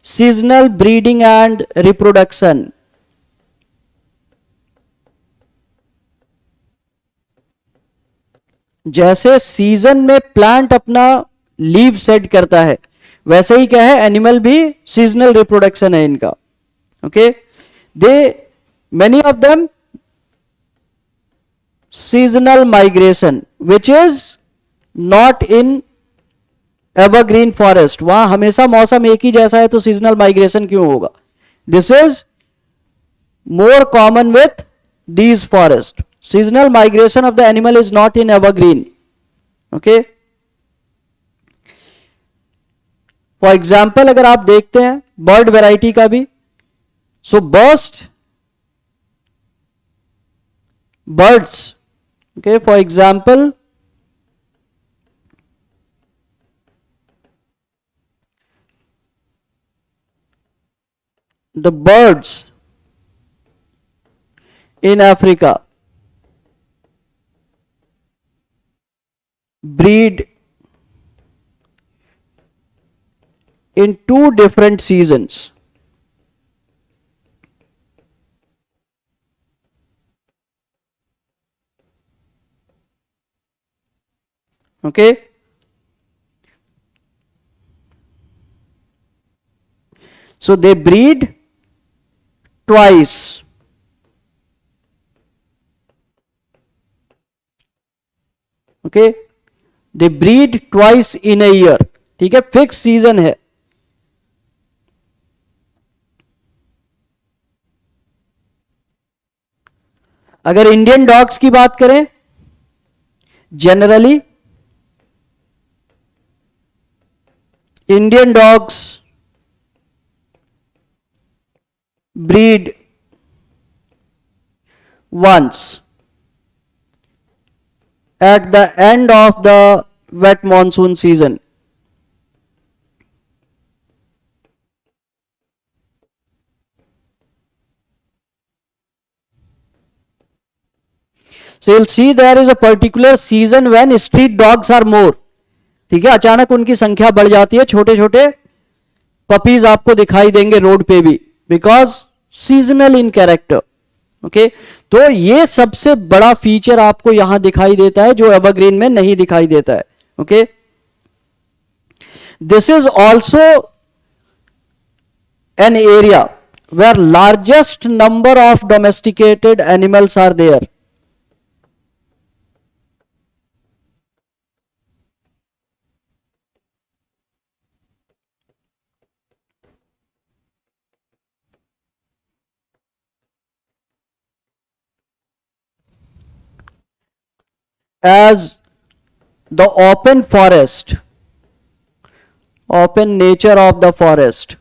Speaker 1: seasonal breeding and reproduction. जैसे सीजन में प्लांट अपना लीव सेट करता है, वैसे ही क्या है, एनिमल भी सीजनल रिप्रोडक्शन है इनका। Okay, they many of them seasonal migration which is not in evergreen forest. वहां हमेशा मौसम एक ही जैसा है, तो सीजनल माइग्रेशन क्यों होगा? This is more common with these forest. Seasonal migration of the animal is not in evergreen. Okay, for example अगर आप देखते हैं बर्ड वैरायटी का भी, so birds, okay, for example the birds in Africa breed in 2 different seasons. Okay, so they breed twice. Okay, they breed twice in a year. ठीक है, fix season है। अगर इंडियन डॉग्स की बात करें, generally Indian dogs breed once at the end of the wet monsoon season. So you'll see there is a particular season when street dogs are more. ठीक है, अचानक उनकी संख्या बढ़ जाती है, छोटे छोटे पपीज आपको दिखाई देंगे रोड पे भी, because seasonal in character. Okay, तो ये सबसे बड़ा फीचर आपको यहां दिखाई देता है जो एवरग्रीन में नहीं दिखाई देता है। Okay, this is also an area where largest number of domesticated animals are there. As the open forest, open nature of the forest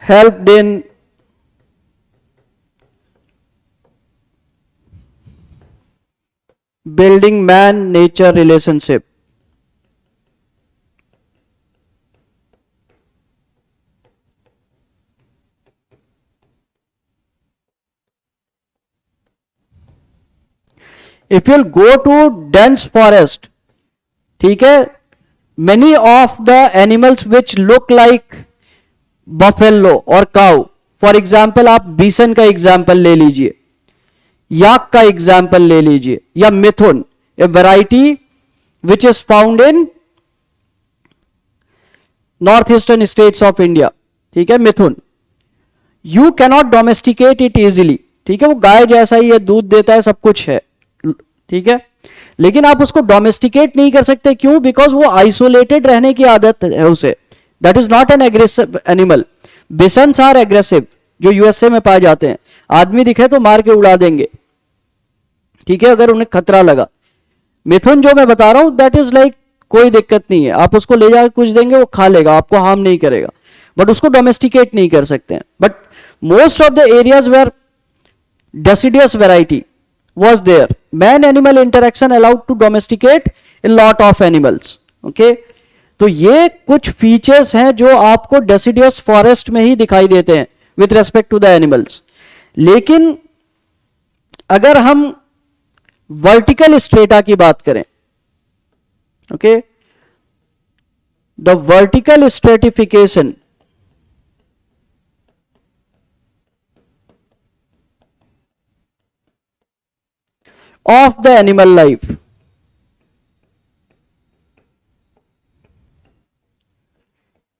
Speaker 1: helped in building man-nature relationship. If you'll go to dense forest, ठीक है, many of the animals which look like buffalo or cow, for example आप बीसन का example ले लीजिए, याक का example ले लीजिए, या mithun, a variety which is found in north eastern states of India. ठीक है, mithun, you cannot domesticate it easily. ठीक है, वो गाय जैसा ही है, दूध देता है, सब कुछ है, ठीक है, लेकिन आप उसको डोमेस्टिकेट नहीं कर सकते, क्यों? बिकॉज वो आइसोलेटेड रहने की आदत है उसे, that is not an aggressive animal. Bisons are aggressive, जो यूएसए में पाए जाते हैं, आदमी दिखे तो मार के उड़ा देंगे, ठीक है, अगर उन्हें खतरा लगा। मिथुन जो मैं बता रहा हूं दैट इज लाइक कोई दिक्कत नहीं है, आप उसको ले जाकर कुछ देंगे वो खा लेगा, आपको हार्म नहीं करेगा, बट उसको डोमेस्टिकेट नहीं कर सकते हैं। But most of the areas where deciduous variety was there, man animal interaction allowed to domesticate a lot of animals, okay? तो ये कुछ फीचर्स हैं जो आपको deciduous forest में ही दिखाई देते हैं with respect to the animals। लेकिन अगर हम वर्टिकल स्ट्रेटा की बात करें, okay, the vertical stratification of the animal life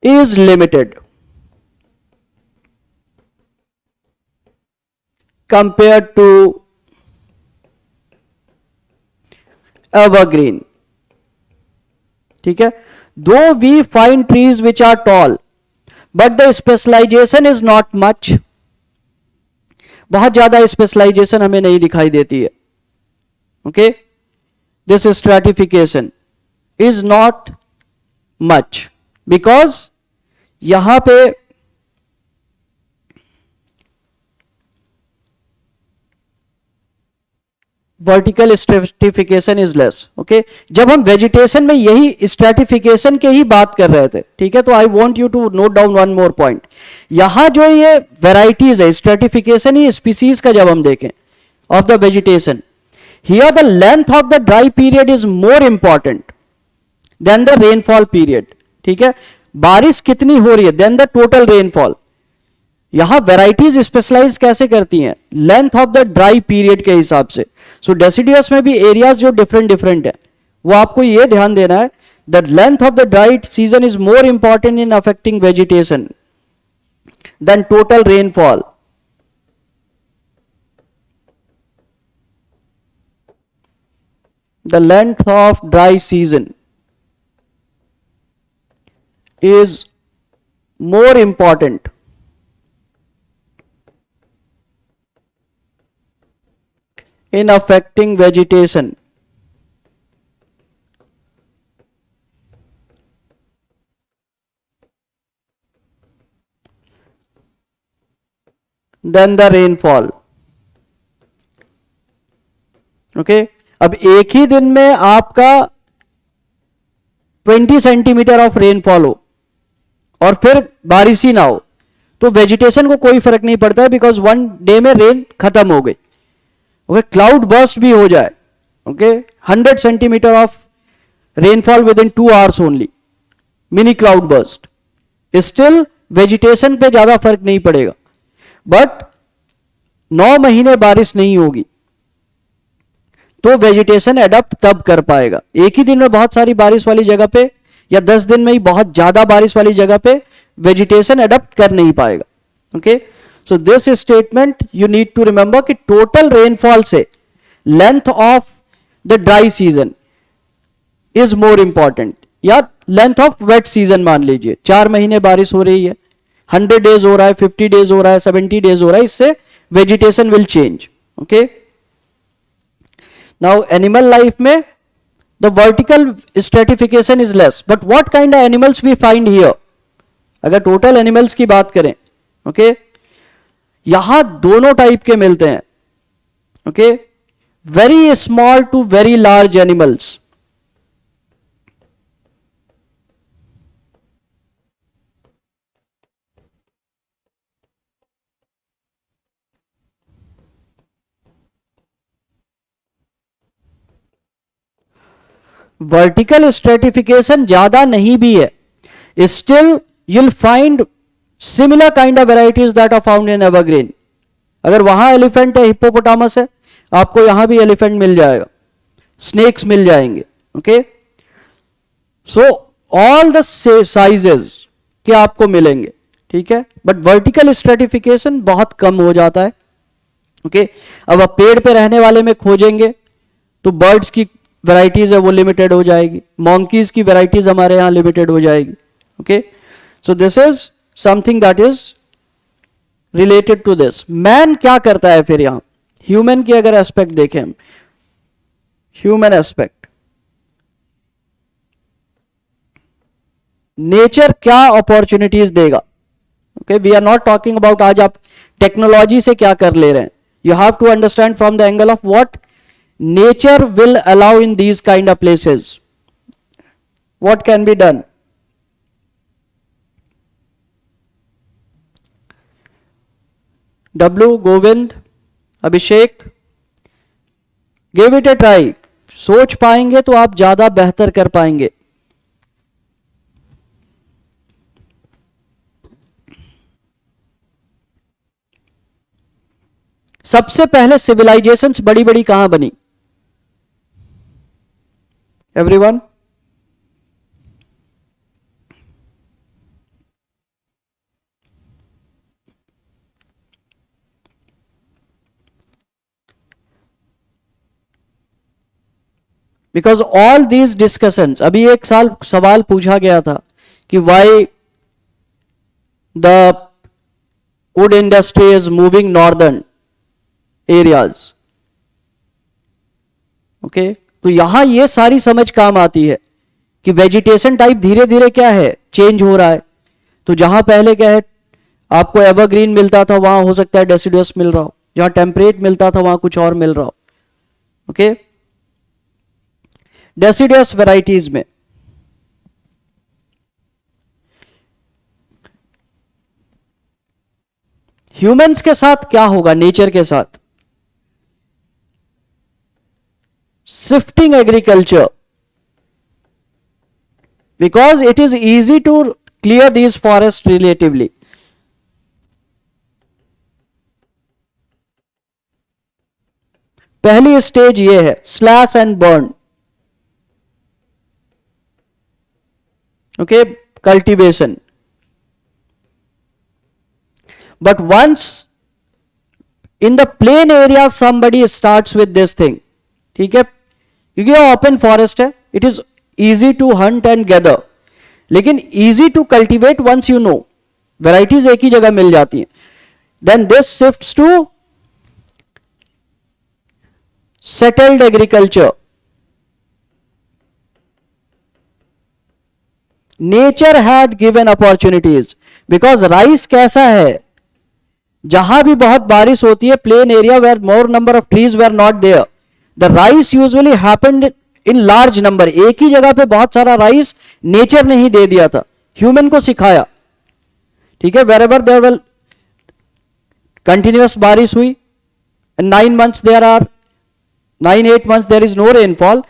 Speaker 1: is limited compared to evergreen, ठीक है। Though we find trees which are tall but the specialization is not much, बहुत ज्यादा स्पेशलाइजेशन हमें नहीं दिखाई देती है, okay? This stratification is not much because यहां पे vertical stratification is less, okay. जब हम वेजिटेशन में यही स्ट्रेटिफिकेशन के ही बात कर रहे थे, ठीक है, तो I want you to note down one more point. यहां जो ये वेराइटीज है, स्ट्रेटिफिकेशन ही स्पीसीज का जब हम देखें of the vegetation, here the length of the dry period is more important than the rainfall period, ठीक है, बारिश कितनी हो रही है देन द टोटल रेनफॉल। यहां वेराइटीज स्पेशलाइज कैसे करती हैं? Length of the dry period के हिसाब से। सो डेसिडियस में भी एरियाज जो डिफरेंट है, वो आपको ये ध्यान देना है, the length of the dry season is more important in affecting vegetation than total rainfall. The length of dry season is more important in affecting vegetation than the rainfall, okay? अब एक ही दिन में आपका 20 सेंटीमीटर ऑफ रेनफॉल हो और फिर बारिश ही ना हो, तो वेजिटेशन को कोई फर्क नहीं पड़ता है, बिकॉज वन डे में रेन खत्म हो गई, ओके। क्लाउड बर्स्ट भी हो जाए, okay, 100 centimetre of rainfall with in 2 hours only, mini cloud burst, still vegetation पे ज्यादा फर्क नहीं पड़ेगा। बट 9 महीने बारिश नहीं होगी तो वेजिटेशन एडप्ट तब कर पाएगा। एक ही दिन में बहुत सारी बारिश वाली जगह पे या 10 दिन में ही बहुत ज्यादा बारिश वाली जगह पे वेजिटेशन एडप्ट कर नहीं पाएगा, okay. So this statement you need to remember कि टोटल रेनफॉल से length of the dry season is more important, या लेंथ ऑफ वेट सीजन मान लीजिए, 4 महीने बारिश हो रही है, 100 डेज हो रहा है, 50 डेज हो रहा है, 70 डेज हो रहा है, इससे vegetation will change, okay. Now animal life में the vertical stratification is less, but what kind of animals we find here? अगर total animals की बात करें, okay, यहां दोनों टाइप के मिलते हैं, okay, very small to very large animals, vertical stratification ज्यादा नहीं भी है, still you'll find similar kind of varieties that are found in evergreen. अगर वहां एलिफेंट है, हिप्पोपोटामस है, आपको यहां भी एलिफेंट मिल जाएगा, स्नेक्स मिल जाएंगे, okay. So all the sizes के आपको मिलेंगे, ठीक है, बट वर्टिकल स्ट्रेटिफिकेशन बहुत कम हो जाता है, ओके। अब आप पेड़ पे रहने वाले में खोजेंगे तो बर्ड्स की वैरायटीज है वो लिमिटेड हो जाएगी, मॉन्कीज की वैरायटीज हमारे यहां लिमिटेड हो जाएगी. Okay, so this is something that is related to this. Man क्या करता है फिर यहां, ह्यूमन की अगर एस्पेक्ट देखें हम, ह्यूमन एस्पेक्ट, नेचर क्या अपॉर्चुनिटीज देगा. Okay, we are not talking about आज आप टेक्नोलॉजी से क्या कर ले रहे हैं. You have to understand from the angle of what nature will allow in these kind of places, what can be done. W, Govind, Abhishek, give it a try. सोच पाएंगे तो आप ज्यादा बेहतर कर पाएंगे. सबसे पहले सिविलाइजेशंस बड़ी बड़ी कहां बनी, everyone? Because all these discussions, अभी एक साल सवाल पूछा गया था कि why the wood industry is moving northern areas. Okay, तो यहां ये सारी समझ काम आती है कि वेजिटेशन टाइप धीरे धीरे क्या है, चेंज हो रहा है. तो जहां पहले क्या है आपको एवरग्रीन मिलता था, वहां हो सकता है डेसिडुअस मिल रहा हो, जहां टेम्परेट मिलता था वहां कुछ और मिल रहा हो. ओके, डेसिडुअस वैरायटीज में ह्यूमंस के साथ क्या होगा, नेचर के साथ shifting agriculture, because it is easy to clear these forest relatively. पहली स्टेज ये है slash and burn. Okay, cultivation. But once in the plain area somebody starts with this thing, ठीक है, क्योंकि ये ओपन फॉरेस्ट है, it is easy to hunt and gather, लेकिन easy to cultivate once you know, varieties एक ही जगह मिल जाती हैं. Then this shifts to settled agriculture. Nature had given opportunities, because rice कैसा है, जहां भी बहुत बारिश होती है, plain area where more number of trees where not there, the rice usually happened in large number. एक ही जगह पे बहुत सारा राइस नेचर ने ही दे दिया था, ह्यूमन को सिखाया. ठीक है, where ever there will continuous बारिश हुई, 9 months there are 9-8 months there is no rainfall,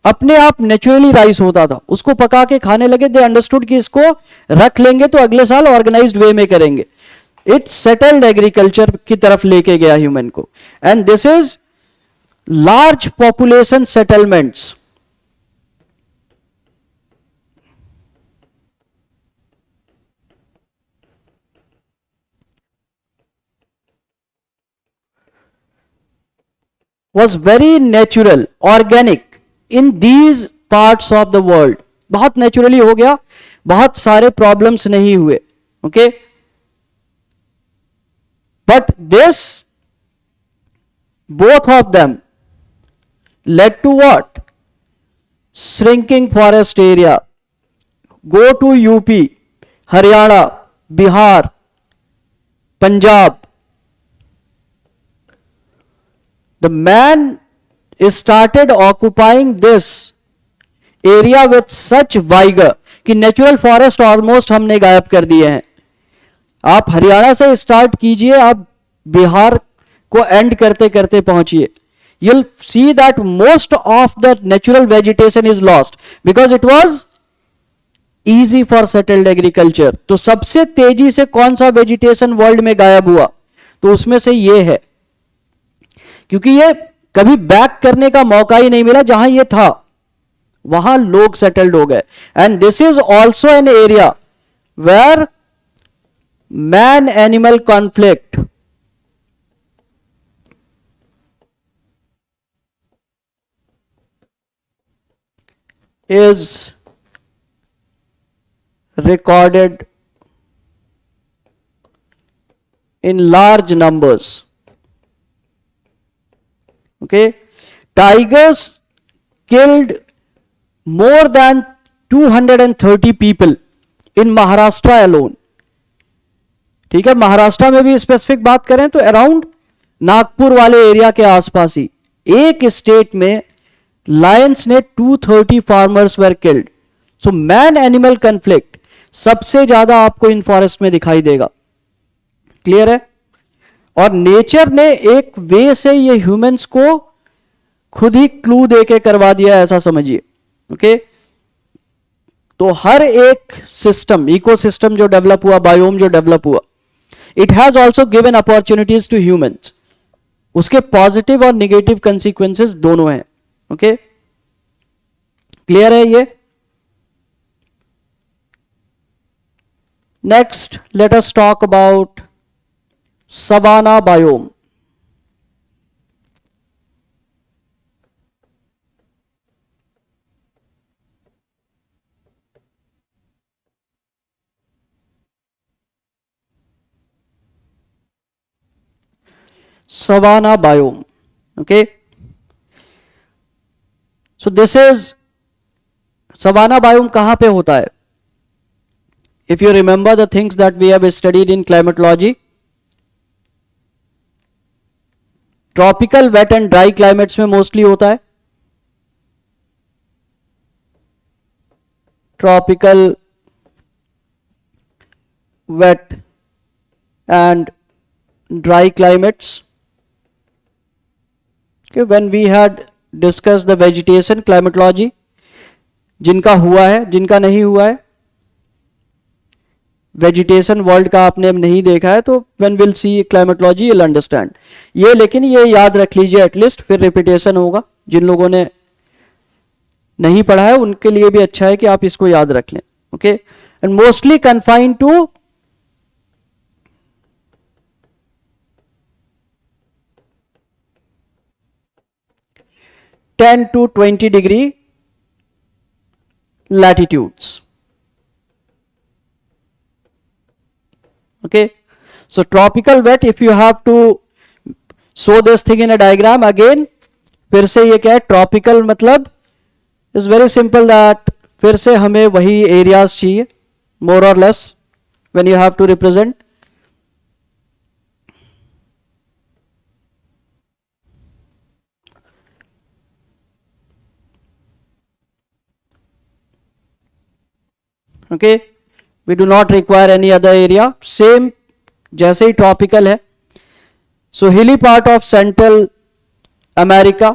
Speaker 1: अपने आप नेचुरली राइस होता था, उसको पका के खाने लगे. दे अंडरस्टूड कि इसको रख लेंगे तो अगले साल ऑर्गेनाइज्ड वे में करेंगे. इट सेटल्ड एग्रीकल्चर की तरफ लेके गया ह्यूमन को. And this is large population settlements. was very natural, organic in these parts of the world. बहुत नेचुरली हो गया, बहुत सारे प्रॉब्लम्स नहीं हुए. Okay, but this both of them led to what? Shrinking forest area. Go to UP, Haryana, Bihar, Punjab. The man started occupying this area with such vigor कि natural forest almost हमने गायब कर दिए हैं. आप हरियाणा से स्टार्ट कीजिए, आप बिहार को एंड करते करते पहुंचिए. You'll see that most of the natural vegetation is lost because it was easy for settled agriculture. तो सबसे तेजी से कौन सा वेजिटेशन वर्ल्ड में गायब हुआ, तो उसमें से ये है, क्योंकि ये कभी बैक करने का मौका ही नहीं मिला. जहां ये था वहां लोग सेटल्ड हो गए. And this is also an area where man animal conflict, is recorded in large numbers. Okay, tigers killed more than 230 people in Maharashtra alone. ठीक है, महाराष्ट्र में भी स्पेसिफिक बात करें तो अराउंड नागपुर वाले एरिया के आसपास ही एक स्टेट में लायंस ने 230 farmers were killed. So man animal conflict सबसे ज्यादा आपको इन फॉरेस्ट में दिखाई देगा. क्लियर है? और नेचर ने एक वे से ये ह्यूमंस को खुद ही क्लू देके करवा दिया, ऐसा समझिए. ओके, तो हर एक सिस्टम, इकोसिस्टम जो डेवलप हुआ, बायोम जो डेवलप हुआ, it has also given opportunities to humans. उसके पॉजिटिव और निगेटिव कंसिक्वेंसेस दोनों हैं. ओके, क्लियर है ये? Next let us talk about savanna biome. Savanna biome. Okay, so this is savanna biome. कहां पे होता है? If you remember the things that we have studied in climatology, tropical wet and dry climates में mostly होता है. Tropical wet and dry climates. Okay, when we had discussed the vegetation climatology, जिनका हुआ है, जिनका नहीं हुआ है, वेजिटेशन वर्ल्ड का आपने नहीं देखा है, तो when we'll see climatology you'll understand ये. लेकिन ये याद रख लीजिए एटलीस्ट, फिर रिपीटेशन होगा. जिन लोगों ने नहीं पढ़ा है उनके लिए भी अच्छा है कि आप इसको याद रख लें. Okay, and mostly confined to 10 to 20 degree latitudes. Okay, so tropical wet, if you have to show this thing in a diagram again, फिर से ये क्या है, ट्रॉपिकल मतलब इज वेरी सिंपल दैट फिर से हमें वही एरियाज चाहिए मोर और less when you have to represent. Okay, we do not require any other area, same जैसे ही ट्रॉपिकल है. So hilly part of Central America,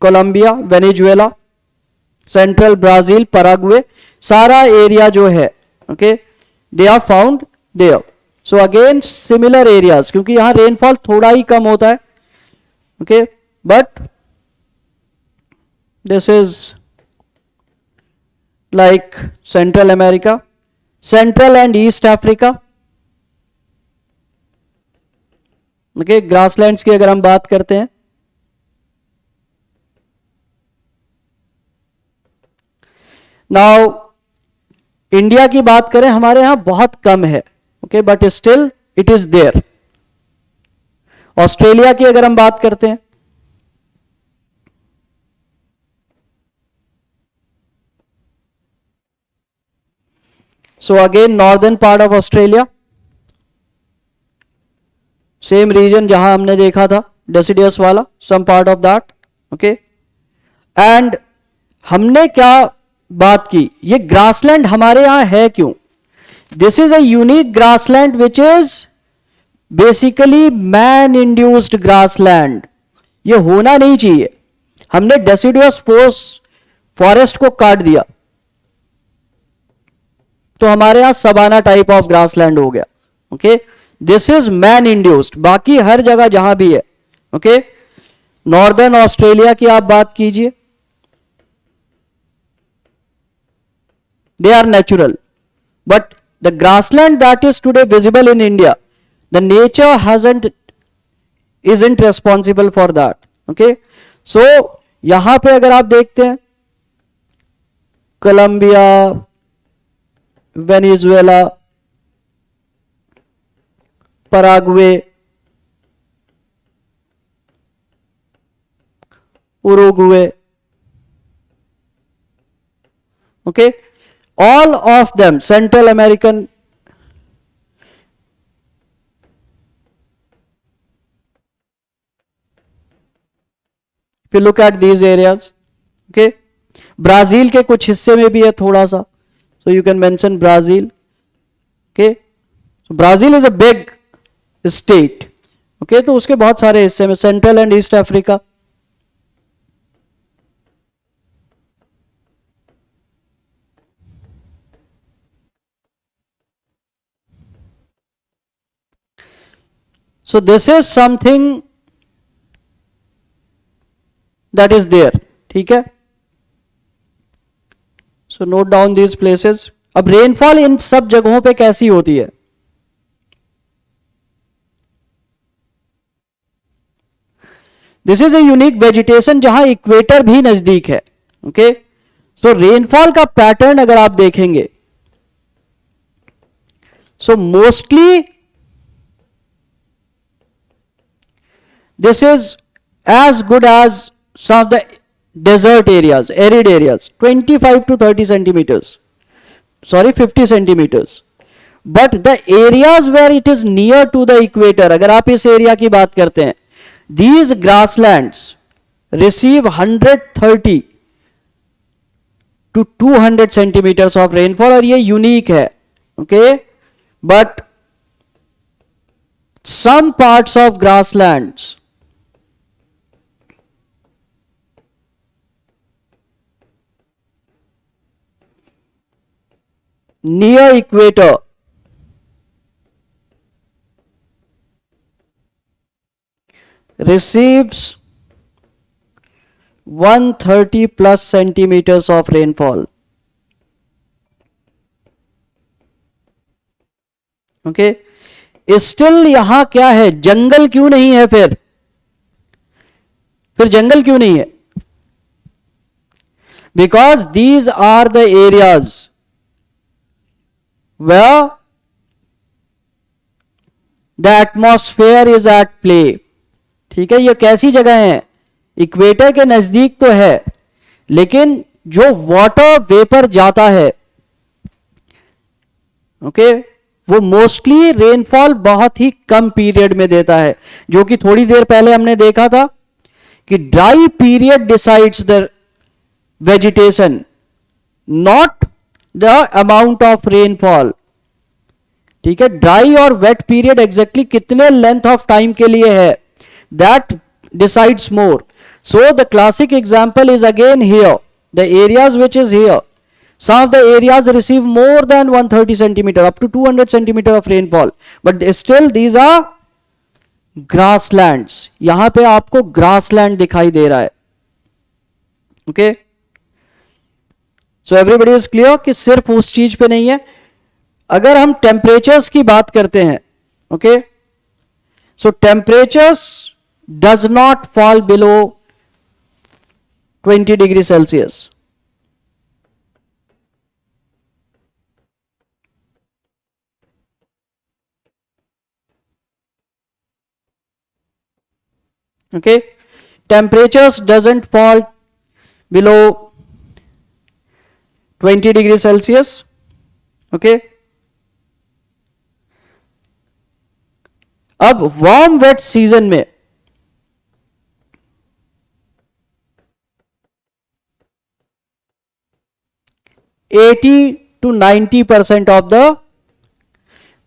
Speaker 1: Colombia, Venezuela, central Brazil, Paraguay, सारा एरिया जो है, okay, they are found there. So again similar areas, क्योंकि यहां rainfall थोड़ा ही कम होता है. Okay, but this is like Central America, Central and East Africa. Okay, grasslands की अगर हम बात करते हैं, नाउ इंडिया की बात करें, हमारे यहां बहुत कम है. Okay, but still it is there. Australia की अगर हम बात करते हैं, so again northern part of Australia, same region जहां हमने देखा था डेसिडियस वाला, some part of that. okay, and हमने क्या बात की, ये ग्रासलैंड हमारे यहां है क्यों? This is a unique grassland which is basically man induced grassland. ये होना नहीं चाहिए. हमने डेसिडियस फॉरेस्ट को काट दिया तो हमारे यहां सवाना टाइप ऑफ ग्रासलैंड हो गया. Okay, this is man induced. बाकी हर जगह जहां भी है, ओके, नॉर्दर्न ऑस्ट्रेलिया की आप बात कीजिए, they are natural, but the grassland that is today visible in India, the nature isn't responsible for that. okay, so यहां पे अगर आप देखते हैं Colombia, Venezuela, Paraguay, Uruguay, okay, all of them Central American, if you look at these areas, okay, Brazil के कुछ हिस्से में भी है थोड़ा सा, so you can mention Brazil, okay, so Brazil is a big state, okay, तो उसके बहुत सारे हिस्से में, central and east Africa, so this is something that is there, ठीक है, so note down these places. अब रेनफॉल इन सब जगहों पे कैसी होती है? This is a unique vegetation जहां इक्वेटर भी नजदीक है, ओके, सो रेनफॉल का पैटर्न अगर आप देखेंगे, so mostly this is as good as some of the desert areas, arid areas, 25 to 30 centimeters, sorry 50 centimeters, but the areas where it is near to the equator, अगर आप इस area की बात करते हैं, these grasslands receive 130 to 200 centimeters of rainfall, और ये unique है, okay, but some parts of grasslands near equator receives 130 plus centimeters of rainfall, okay, still यहां क्या है, जंगल क्यों नहीं है? फिर जंगल क्यों नहीं है? Because these are the areas where the atmosphere is at play, ठीक है, ये कैसी जगह है? इक्वेटर के नजदीक तो है, लेकिन जो वाटर वेपर जाता है, ओके, वो मोस्टली रेनफॉल बहुत ही कम पीरियड में देता है, जो कि थोड़ी देर पहले हमने देखा था कि dry period decides the vegetation, not the amount of rainfall, ठीक है, ड्राई और वेट पीरियड एग्जैक्टली कितने लेंथ ऑफ टाइम के लिए है, that decides more. So the classic example is again here, the areas which is here, some of the areas receive more than 130 centimeter up to 200 centimeter of rainfall, but still these are grasslands. यहां पे आपको grassland दिखाई दे रहा है, okay, so everybody is clear कि सिर्फ उस चीज पे नहीं है. अगर हम टेम्परेचर्स की बात करते हैं, okay, so temperatures does not fall below 20 degree Celsius. Okay, temperatures doesn't fall below 20 degree Celsius. Okay, अब वार्म वेट सीजन में eighty to 90% of the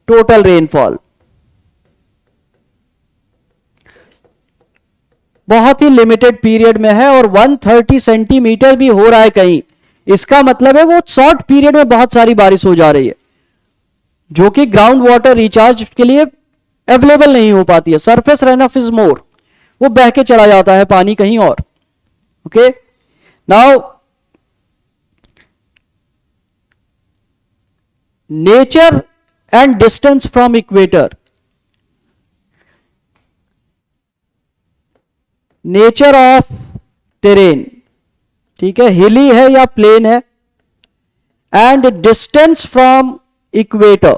Speaker 1: total rainfall, बहुत ही लिमिटेड पीरियड में है, और 130 सेंटीमीटर भी हो रहा है कहीं, इसका मतलब है वो शॉर्ट पीरियड में बहुत सारी बारिश हो जा रही है, जो कि ग्राउंड वाटर रिचार्ज के लिए अवेलेबल नहीं हो पाती है. Surface run of is more, वो बह के चला जाता है पानी कहीं और. Okay, now nature and distance from equator. Nature of terrain, ठीक है, हिली है या प्लेन है, and distance from equator.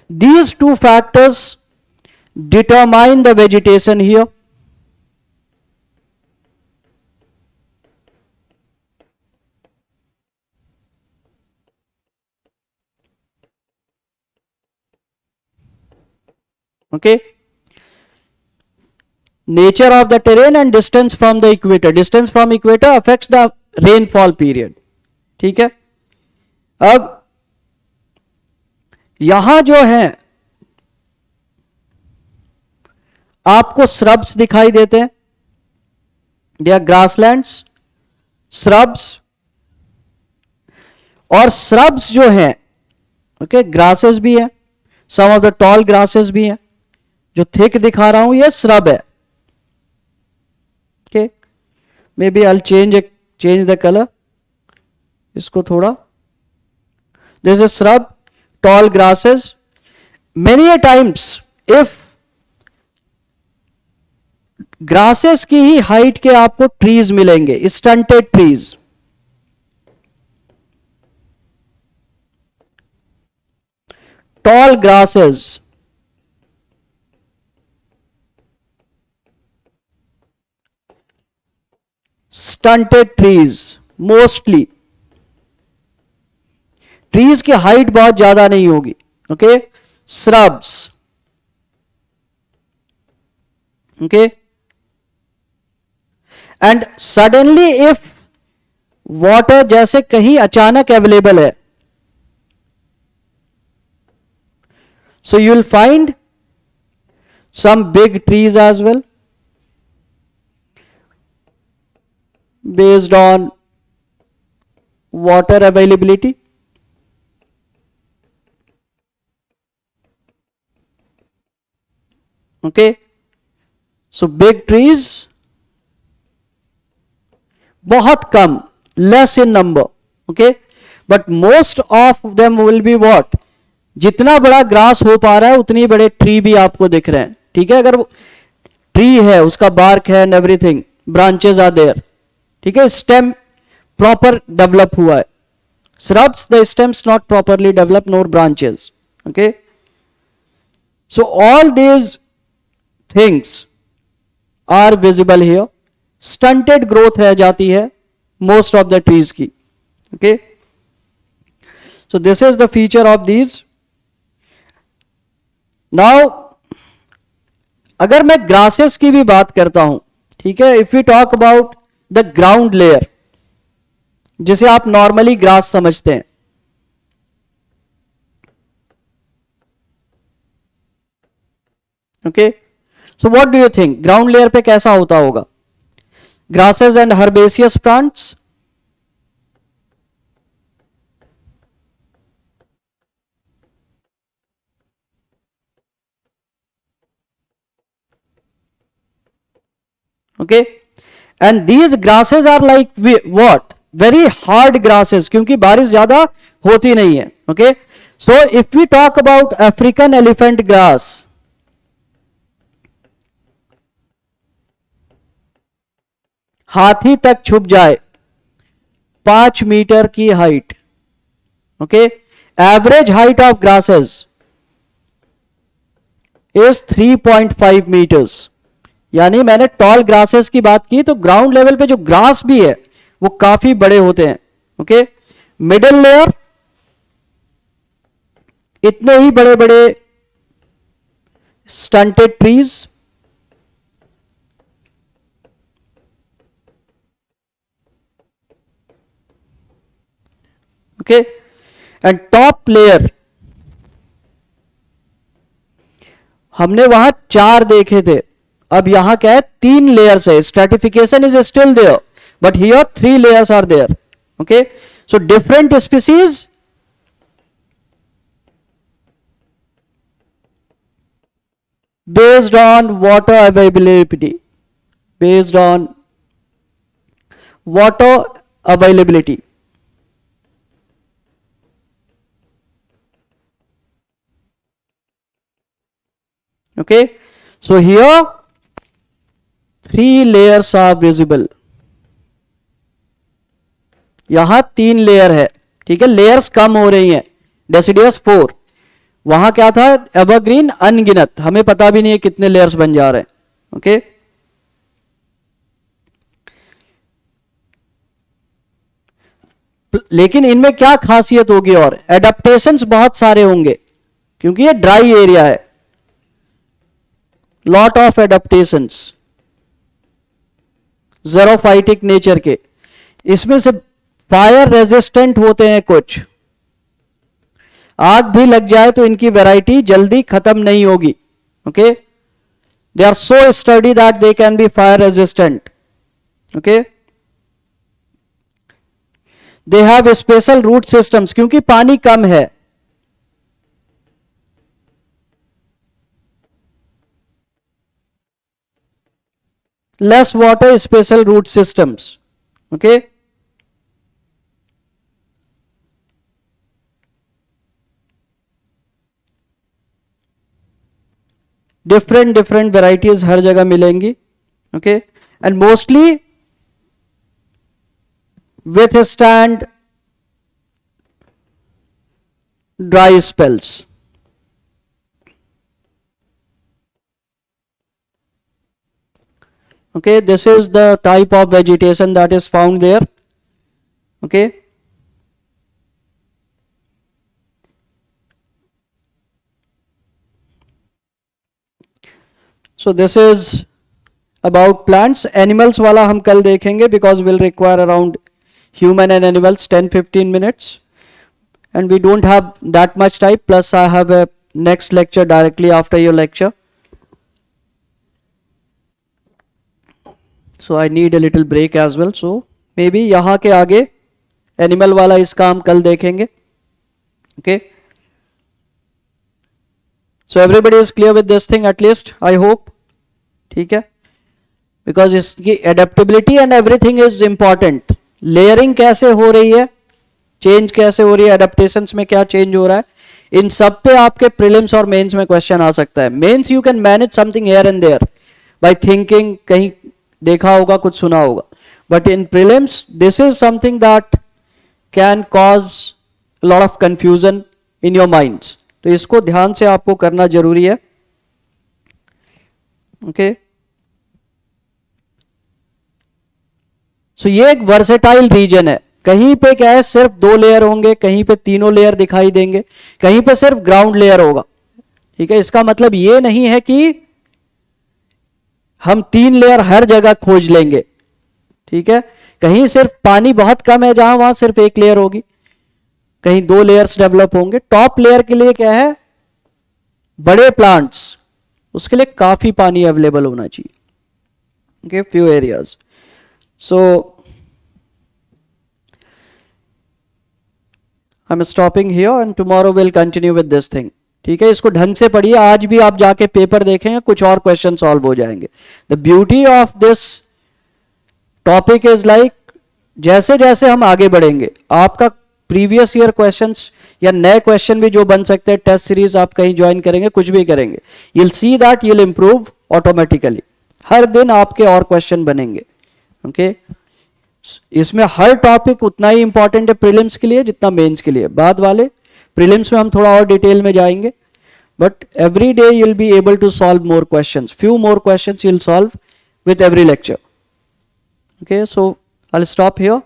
Speaker 1: These two factors determine the vegetation here. Okay. Nature of the terrain and distance from the equator. Distance from equator affects the rainfall period. ठीक है. अब यहां जो है आपको श्रब्स दिखाई देते हैं. They are grasslands, shrubs. और श्रब्स जो है, ओके, ग्रासेस भी है, some of the tall grasses भी है. जो थिक दिखा रहा हूं ये श्रब है. Okay, may be I change the colour. इसको थोड़ा. This is shrub, tall grasses. Many a times if grasses की ही हाइट के आपको ट्रीज मिलेंगे, stunted trees. tall grasses, stunted trees, mostly trees की हाइट बहुत ज्यादा नहीं होगी. Okay, shrubs. Okay, and suddenly if water जैसे कहीं अचानक अवेलेबल है, so you will find some big trees as well based on water availability. Okay, so big trees बहुत कम, less in number. Okay, but most of them will be what? जितना बड़ा grass हो पा रहा है उतनी बड़े ट्री भी आपको दिख रहे हैं. ठीक है, अगर ट्री है, उसका बार्क है and everything, branches are there. ठीक है, स्टेम प्रॉपर डेवलप हुआ है. shrubs, the stems not properly developed nor branches. Okay, so all these things are visible here. Stunted growth रह जाती है most of the trees की. Okay, so this is the feature of these. Now अगर मैं grasses की भी बात करता हूं, ठीक है, if we talk about the ground layer, जिसे आप नॉर्मली ग्रास समझते हैं. Okay, so what do you think ground layer पे कैसा होता होगा? Grasses and herbaceous plants. Okay, and these grasses are like what? Very hard grasses, क्योंकि बारिश ज्यादा होती नहीं है. Okay, so if we talk about African elephant grass, हाथी तक छुप जाए, 5 मीटर की height. Okay, average height of grasses is 3.5 metres. यानी मैंने टॉल ग्रासेस की बात की, तो ग्राउंड लेवल पे जो ग्रास भी है वो काफी बड़े होते हैं. ओके, मिडिल लेयर इतने ही बड़े बड़े stunted trees. Okay, and top layer हमने वहां 4 देखे थे, अब यहां क्या है 3 लेयर्स है. Stratification is still there, but here 3 layers are there. Okay, so different species based on water availability, based on water availability. Okay, so here 3 layers are visible. यहां 3 लेयर है, ठीक है, लेयर्स कम हो रही हैं. डेसिडियस 4, वहां क्या था, एवरग्रीन अनगिनत, हमें पता भी नहीं है कितने लेयर्स बन जा रहे हैं. ओके लेकिन इनमें क्या खासियत होगी, और एडेप्टेशंस बहुत सारे होंगे क्योंकि ये ड्राई एरिया है. लॉट ऑफ एडेप्टेशंस ज़ेरोफाइटिक नेचर के. इसमें से फायर रेजिस्टेंट होते हैं कुछ, आग भी लग जाए तो इनकी वैरायटी जल्दी खत्म नहीं होगी. Okay they are so sturdy that they can be fire resistant. Okay they have special root systems, क्योंकि पानी कम है. Less water, special root systems. Okay different varieties हर जगह मिलेंगी. Okay and mostly withstand dry spells. Okay, this is the type of vegetation that is found there. Okay, so this is about plants. Animals वाला हम कल देखेंगे because we'll require around human and animals 10-15 minutes, and we don't have that much time, plus I have a next lecture directly after your lecture, so I need a little break as well. So maybe यहाँ के आगे animal वाला इसका हम कल देखेंगे. Okay, so everybody is clear with this thing at least, I hope. ठीक है, because इसकी adaptability and everything is important. Layering कैसे हो रही है, चेंज कैसे हो रही है, एडेप्टेशंस में क्या चेंज हो रहा है, इन सब पे आपके प्रीलिम्स और मेंस में क्वेश्चन आ सकता है. Mains you can manage something here and there by thinking, कहीं देखा होगा, कुछ सुना होगा, but in prelims this is something that can cause lot of confusion in your minds. तो इसको ध्यान से आपको करना जरूरी है. ओके सो ये एक वर्सेटाइल रीजन है. कहीं पे क्या है, सिर्फ 2 लेयर होंगे, कहीं पे तीनों लेयर दिखाई देंगे, कहीं पे सिर्फ ग्राउंड लेयर होगा. ठीक है, इसका मतलब ये नहीं है कि हम 3 लेयर हर जगह खोज लेंगे. ठीक है, कहीं सिर्फ पानी बहुत कम है जहां वहां सिर्फ 1 लेयर होगी, कहीं 2 लेयर्स डेवलप होंगे. टॉप लेयर के लिए क्या है, बड़े प्लांट्स, उसके लिए काफी पानी अवेलेबल होना चाहिए. Okay few areas. So I'm stopping here and tomorrow we'll continue with this thing. ठीक है, इसको ढंग से पढ़िए. आज भी आप जाके पेपर देखेंगे, कुछ और क्वेश्चन सॉल्व हो जाएंगे. The beauty of this topic is like, जैसे जैसे हम आगे बढ़ेंगे आपका प्रीवियस ईयर क्वेश्चंस या नए क्वेश्चन भी जो बन सकते हैं, टेस्ट सीरीज आप कहीं ज्वाइन करेंगे, कुछ भी करेंगे, you'll see that you'll improve automatically. हर दिन आपके और क्वेश्चन बनेंगे. ओके इसमें हर टॉपिक उतना ही इंपॉर्टेंट है प्रीलिम्स के लिए जितना मेंस के लिए. बाद वाले प्रीलिम्स में हम थोड़ा और डिटेल में जाएंगे, but every day you will be able to solve more questions. Few more questions you will solve with every lecture. Okay so I will stop here.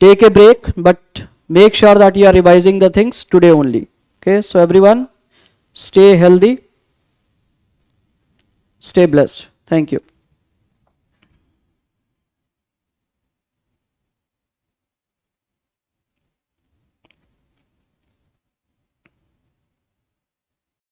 Speaker 1: Take a break, but make sure that you are revising the things today only. Okay so everyone stay healthy, stay blessed. Thank you.